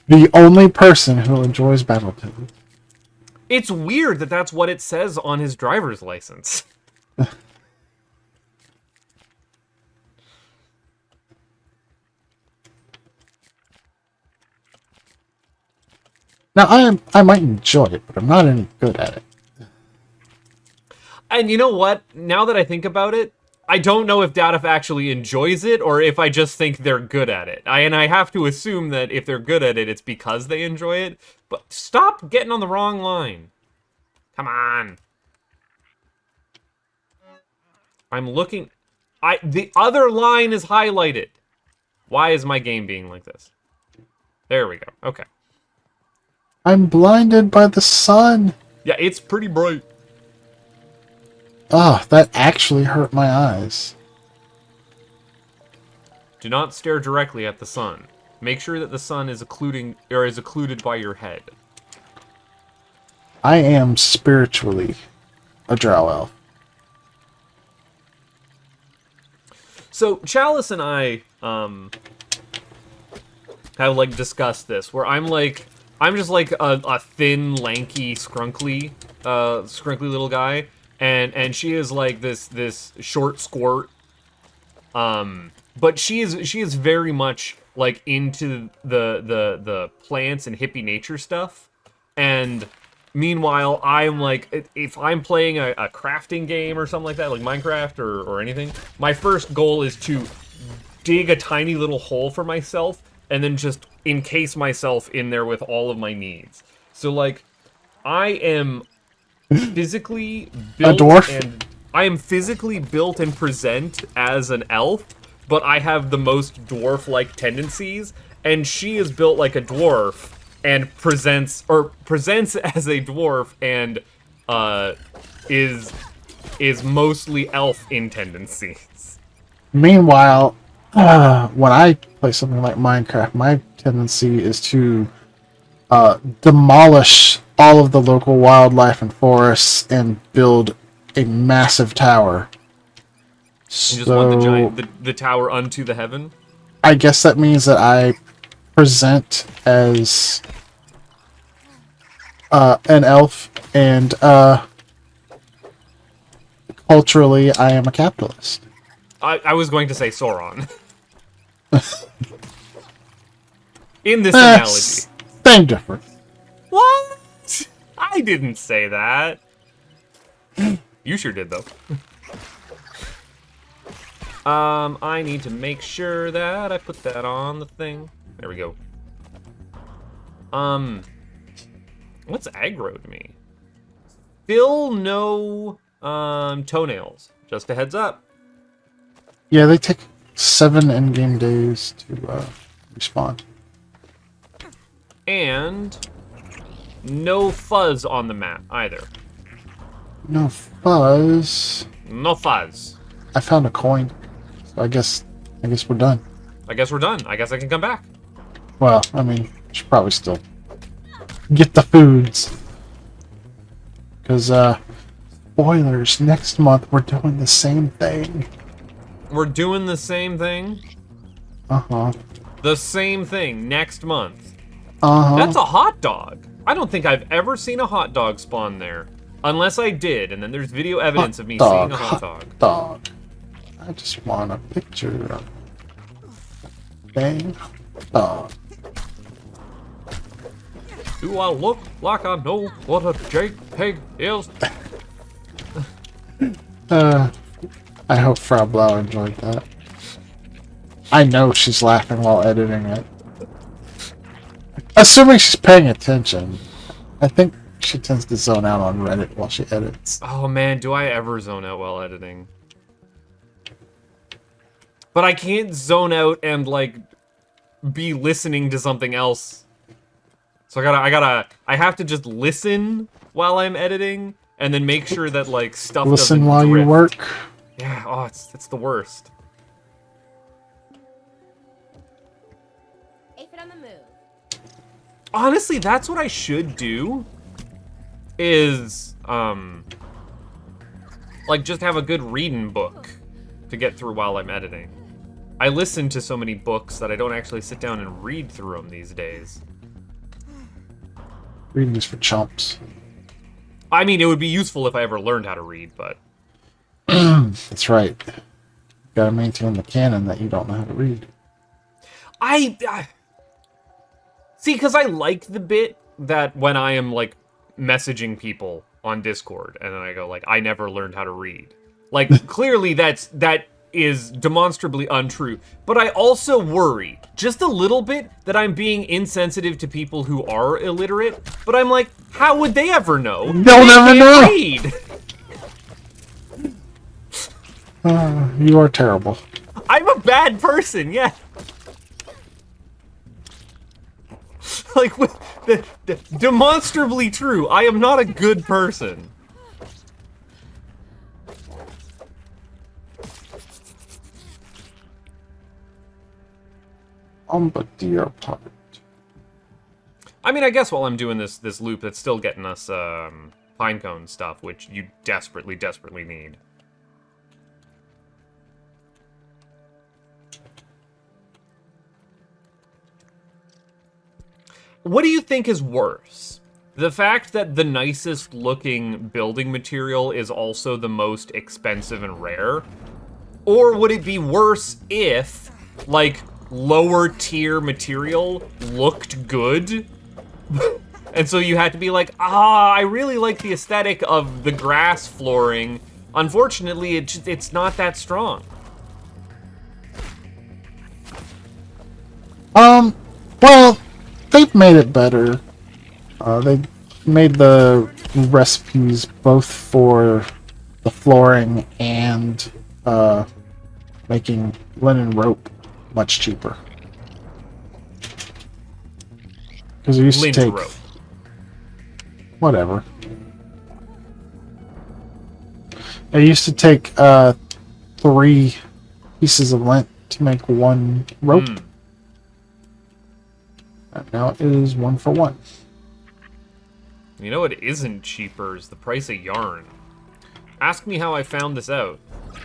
The only person who enjoys Battletoads. It's weird that that's what it says on his driver's license. Now I might enjoy it, but I'm not any good at it. And you know what? Now that I think about it, I don't know if Dadif actually enjoys it or if I just think they're good at it. And I have to assume that if they're good at it, it's because they enjoy it. But stop getting on the wrong line. Come on. I'm looking... The other line is highlighted. Why is my game being like this? There we go. Okay. I'm blinded by the sun. Yeah, it's pretty bright. Oh, that actually hurt my eyes. Do not stare directly at the sun. Make sure that the sun is occluded by your head. I am spiritually a drow elf. So Chalice and I have like discussed this, where I'm just like a thin, lanky, scrunkly little guy, and she is like this short squirt. But she is very much like into the plants and hippie nature stuff, and meanwhile I'm like, if I'm playing a crafting game or something like that, like Minecraft or anything, my first goal is to dig a tiny little hole for myself and then just encase myself in there with all of my needs. So like, I am physically built a dwarf? and I am physically built and present as an elf, but I have the most dwarf-like tendencies, and she is built like a dwarf and presents as a dwarf and is mostly elf in tendencies. Meanwhile, when I play something like Minecraft, my tendency is to demolish all of the local wildlife and forests and build a massive tower. You just want the tower unto the heaven? I guess that means that I present as an elf, and culturally I am a capitalist. I was going to say Sauron. In this analogy. Same difference. What? I didn't say that. You sure did, though. I need to make sure that I put that on the thing. There we go. What's aggro to me? Still no, toenails. Just a heads up. Yeah, they take 7 in-game days to respawn. And no fuzz on the map either. No fuzz. No fuzz. I found a coin, so I guess we're done. I guess we're done. I guess I can come back. Well, I mean, I should probably still get the foods. Because, spoilers, next month we're doing the same thing. We're doing the same thing? Uh-huh. The same thing next month. Uh-huh. That's a hot dog. I don't think I've ever seen a hot dog spawn there. Unless I did, and then there's video evidence of me seeing a hot dog. I just want a picture of a dang dog. Do I look like I know what a JPEG is? I hope FrauBlau enjoyed that. I know she's laughing while editing it. Assuming she's paying attention. I think she tends to zone out on Reddit while she edits. Oh man, do I ever zone out while editing? But I can't zone out and like be listening to something else. So I have to just listen while I'm editing and then make sure that like stuff Listen doesn't while drift. you work. Yeah, oh, it's the worst. Aphid on the move. Honestly, that's what I should do. Is like just have a good reading book to get through while I'm editing. I listen to so many books that I don't actually sit down and read through them these days. Reading is for chumps. I mean, it would be useful if I ever learned how to read, but That's right. You gotta maintain the canon that you don't know how to read. I see, because I like the bit that when I am, like, messaging people on Discord, and then I go, like, I never learned how to read. Like, clearly that is demonstrably untrue. But I also worry, just a little bit, that I'm being insensitive to people who are illiterate. But I'm like, how would they ever know? They'll never know! Read. You are terrible. I'm a bad person, yeah. Like, demonstrably true. I am not a good person. But dear part. I mean, I guess while I'm doing this loop, that's still getting us pinecone stuff, which you desperately, desperately need. What do you think is worse? The fact that the nicest looking building material is also the most expensive and rare? Or would it be worse if, like, lower tier material looked good? And so you had to be like, I really like the aesthetic of the grass flooring. Unfortunately, it's not that strong. Well, they've made it better. They made the recipes both for the flooring and making linen rope much cheaper. Because it used to take... rope. Whatever. It used to take 3 pieces of lint to make 1 rope. And now it is 1 for 1. You know what isn't cheaper is the price of yarn. Ask me how I found this out.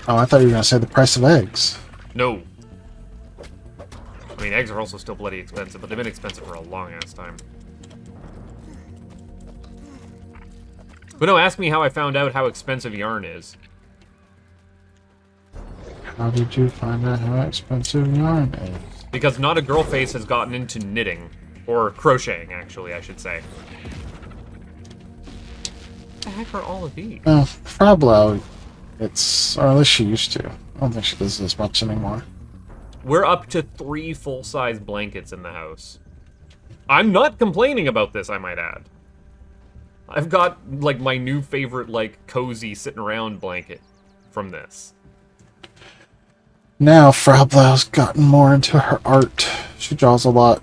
Oh, I thought you were going to say the price of eggs. No. I mean, eggs are also still bloody expensive, but they've been expensive for a long-ass time. But no, ask me how I found out how expensive yarn is. How did you find out how expensive yarn is? Because not a girl face has gotten into knitting. Or crocheting, actually, I should say. What the heck are all of these? FrauBlau, it's... or at least she used to. I don't think she does as much anymore. We're up to 3 full-size blankets in the house. I'm not complaining about this, I might add. I've got, like, my new favorite, like, cozy sitting around blanket from this. Now FrauBlau's gotten more into her art. She draws a lot.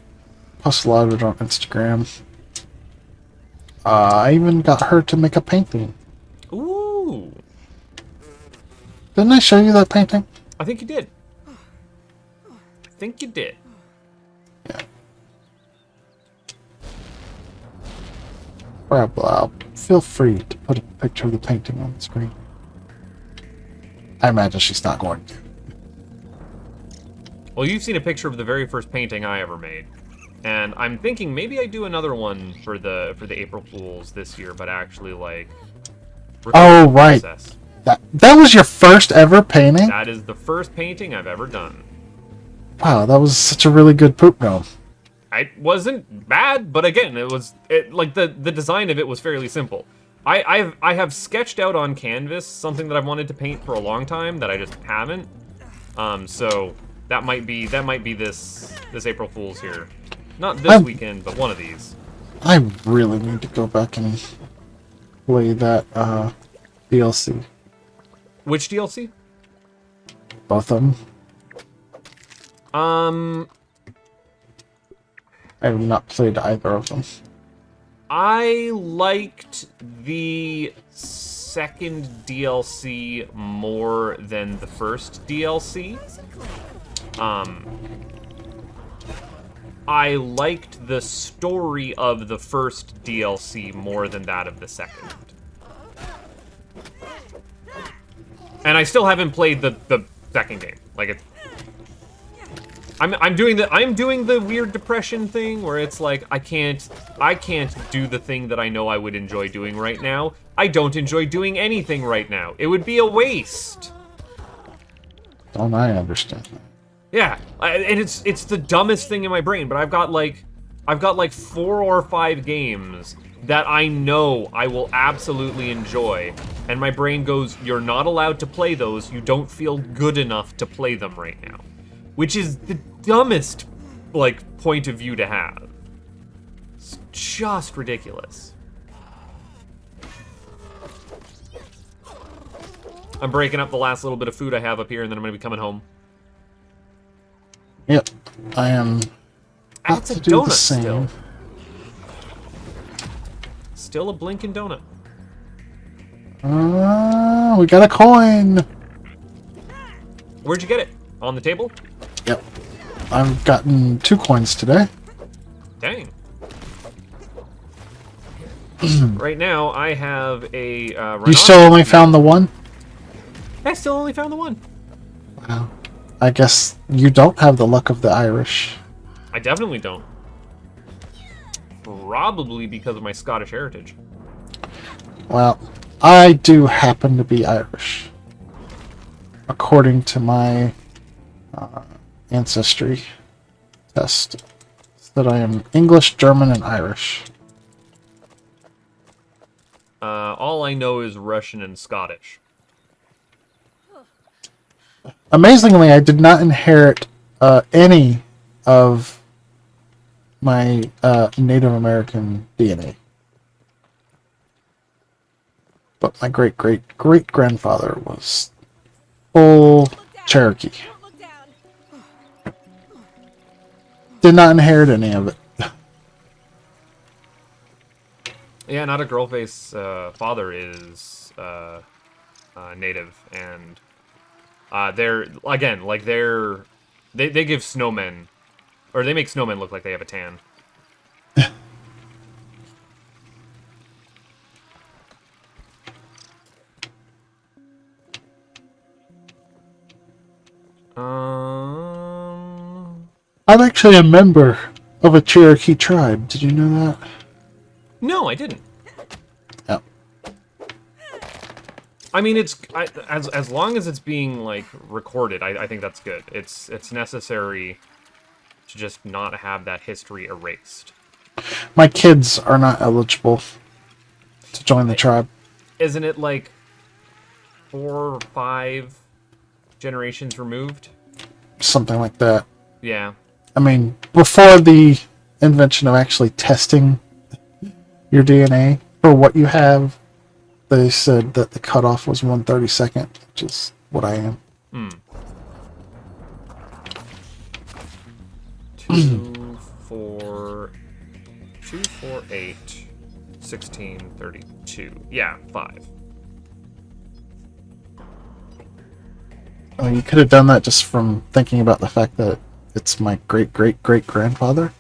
Posts a lot of it on Instagram. I even got her to make a painting. Ooh. Didn't I show you that painting? I think you did. I think you did. Yeah. FrauBlau, feel free to put a picture of the painting on the screen. I imagine she's not going to. Well, you've seen a picture of the very first painting I ever made. And I'm thinking maybe I do another one for the April Fools this year, but actually, like... Oh, right. That was your first ever painting? That is the first painting I've ever done. Wow, that was such a really good poop gnome. It wasn't bad, but again, like the design of it was fairly simple. I have sketched out on canvas something that I've wanted to paint for a long time that I just haven't. So that might be this April Fool's here. Not this weekend, but one of these. I really need to go back and play that DLC. Which DLC? Both of them. I have not played either of them. I liked the second DLC more than the first DLC. I liked the story of the first DLC more than that of the second. And I still haven't played the second game. Like it's I'm doing the weird depression thing where it's like I can't do the thing that I know I would enjoy doing right now. I don't enjoy doing anything right now. It would be a waste. Don't I understand that? Yeah, and it's the dumbest thing in my brain, but I've got like 4 or 5 games that I know I will absolutely enjoy, and my brain goes, "You're not allowed to play those. You don't feel good enough to play them right now," which is the dumbest like point of view to have. It's just ridiculous. I'm breaking up the last little bit of food I have up here, and then I'm gonna be coming home. Yep, I am about That's a to do the donut same. still. Still a blinking donut. We got a coin. Where'd you get it? On the table? Yep, I've gotten 2 coins today. Dang. Right now, I have a You still only found the 1? I still only found the 1. Wow. I guess you don't have the luck of the Irish. I definitely don't. Probably because of my Scottish heritage. Well, I do happen to be Irish. According to my ancestry test. That I am English, German, and Irish. All I know is Russian and Scottish. Amazingly, I did not inherit any of my Native American DNA. But my great-great-great-grandfather was full Cherokee. Did not inherit any of it. Yeah, not a girl-face father is native, and they're again like they give snowmen, or they make snowmen look like they have a tan. I'm actually a member of a Cherokee tribe. Did you know that? No, I didn't. Yep. I mean, as long as it's being like recorded, I think that's good. It's necessary to just not have that history erased. My kids are not eligible to join the tribe. Isn't it like 4 or 5 generations removed? Something like that. Yeah. I mean, before the invention of actually testing your DNA for what you have, they said that the cutoff was 1/32nd, which is what I am. 2, 4, 2, 4, 8, 16, 32. Yeah, 5. Oh, you could have done that just from thinking about the fact that it's my great-great-great-grandfather.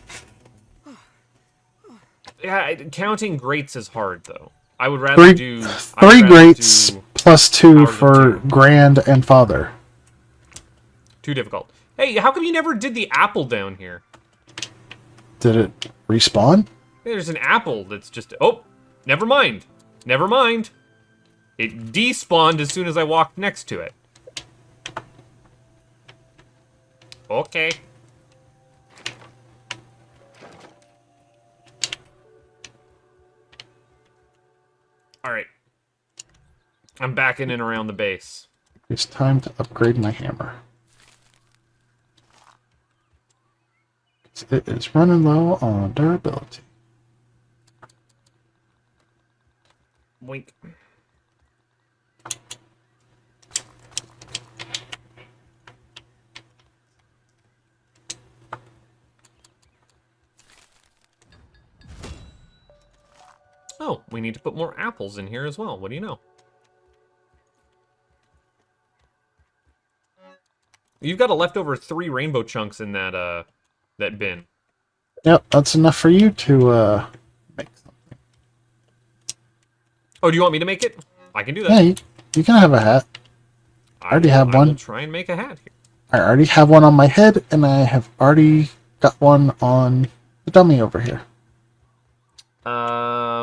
Yeah, counting greats is hard though. I would rather do Three greats do plus 2 powers of for 2. grand and father. Too difficult. Hey, how come you never did the apple down here? Did it respawn? There's an apple that's just... Oh, never mind. Never mind. It despawned as soon as I walked next to it. Okay. Alright. I'm back in and around the base. It's time to upgrade my hammer. It is running low on durability. Wink. Oh, we need to put more apples in here as well. What do you know? You've got a leftover 3 rainbow chunks in that that bin. Yep, that's enough for you to make something. Oh, do you want me to make it? I can do that. Yeah, you can have a hat. I already have I one. will try and make a hat here. I already have one on my head, and I have already got one on the dummy over here.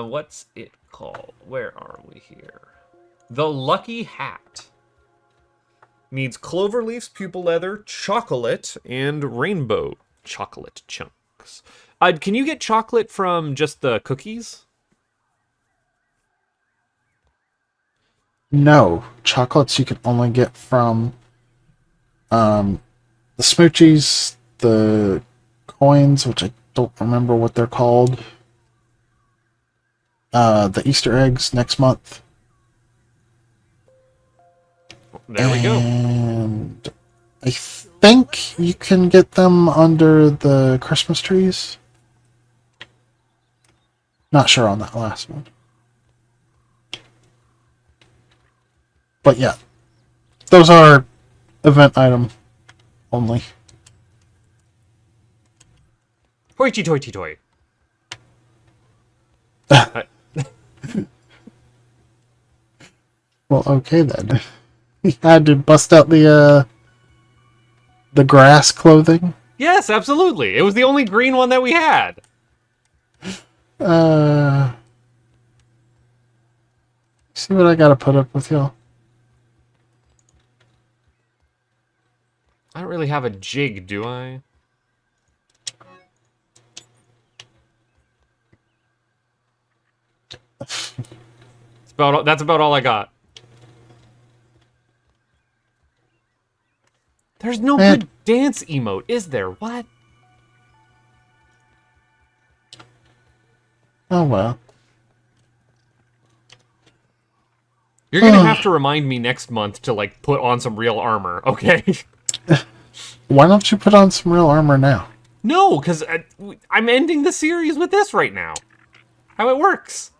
What's it called? Where are we here? The Lucky Hat. Needs clover leaves, pupil leather, chocolate, and rainbow chocolate chunks. Can you get chocolate from just the cookies? No, chocolates you can only get from the smoochies, the coins, which I don't remember what they're called, the Easter eggs next month. There we go. And I think you can get them under the Christmas trees. Not sure on that last one. But yeah, those are event item only. Hoity toity toy. Well, okay then. You had to bust out the grass clothing. Yes, absolutely. It was the only green one that we had. See what I gotta put up with y'all. I don't really have a jig, do I? That's about all I got. There's no Man. good dance emote, is there? What? Oh well. You're gonna have to remind me next month to, like, put on some real armor, okay? Why don't you put on some real armor now? No, because I'm ending the series with this right now. How it works.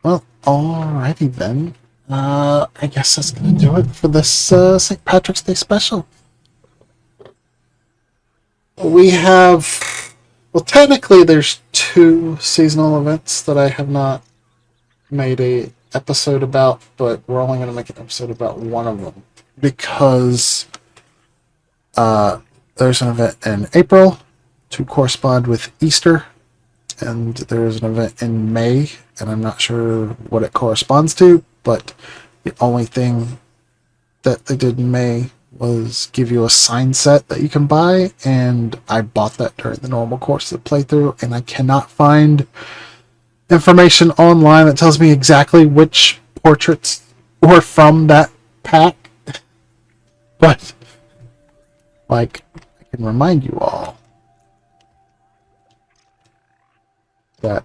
Well, alrighty then. I guess that's gonna do it for this St. Patrick's Day special. We have, well, technically there's 2 seasonal events that I have not made a episode about, but we're only going to make an episode about one of them because there's an event in April to correspond with Easter, and there's an event in May, and I'm not sure what it corresponds to, but the only thing that they did in May was give you a sign set that you can buy, and I bought that during the normal course of the playthrough, and I cannot find information online that tells me exactly which portraits were from that pack. But, like, I can remind you all that,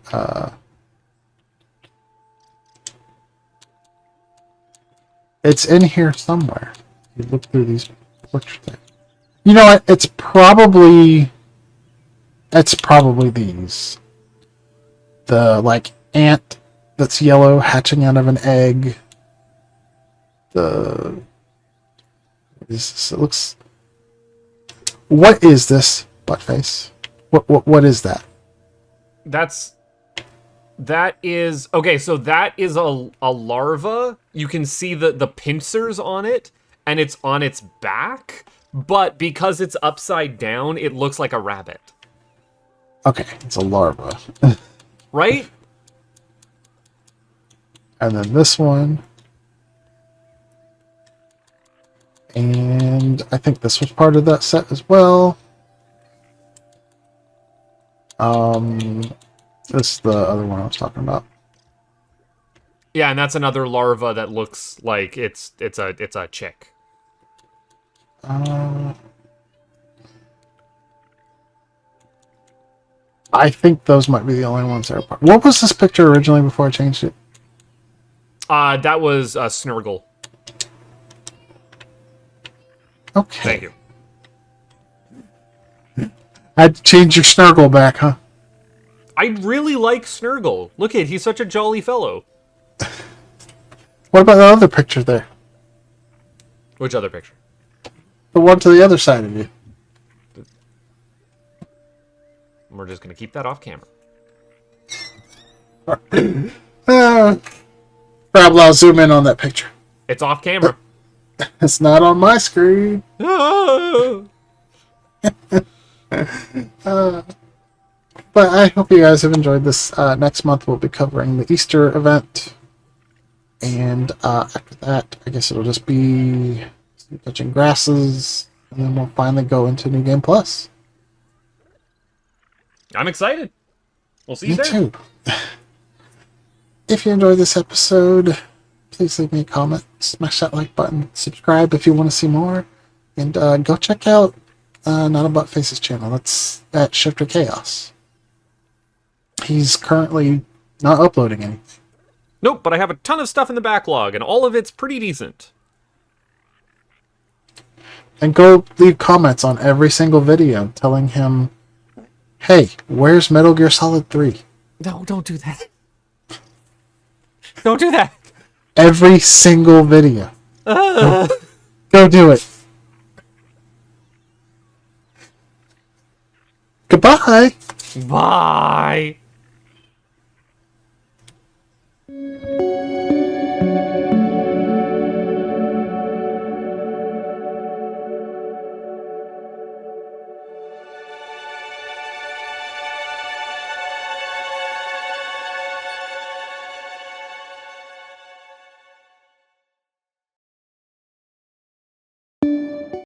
it's in here somewhere. You look through these portraits. You know what? It's probably these. The, like, ant that's yellow hatching out of an egg. What is this? It looks. What is this, Buttface? What is that? That is okay. So that is a larva. You can see the pincers on it, and it's on its back. But because it's upside down, it looks like a rabbit. Okay, it's a larva. Right? And then this one. And I think this was part of that set as well. This is the other one I was talking about. Yeah, and that's another larva that looks like it's a chick. I think those might be the only ones that are part. What was this picture originally before I changed it? That was a Snurgle. Okay. Thank you. I had to change your snuggle back, huh? I really like Snurgle. Look at, he's such a jolly fellow. What about the other picture there? Which other picture? The one to the other side of you. We're just gonna keep that off camera. FrauBlau, zoom in on that picture. It's off camera. It's not on my screen. But I hope you guys have enjoyed this. Next month we'll be covering the Easter event. And after that, I guess it'll just be touching grasses. And then we'll finally go into New Game Plus. I'm excited. We'll see you Me there. too. If you enjoyed this episode, please leave me a comment, smash that like button, subscribe if you want to see more, and go check out Not About Faces channel. That's at Shifter Chaos. He's currently not uploading anything. Nope, but I have a ton of stuff in the backlog, and all of it's pretty decent. And go leave comments on every single video telling him, hey, where's Metal Gear Solid 3? No, don't do that. Don't do that. Every single video. Go do it. Goodbye. Bye.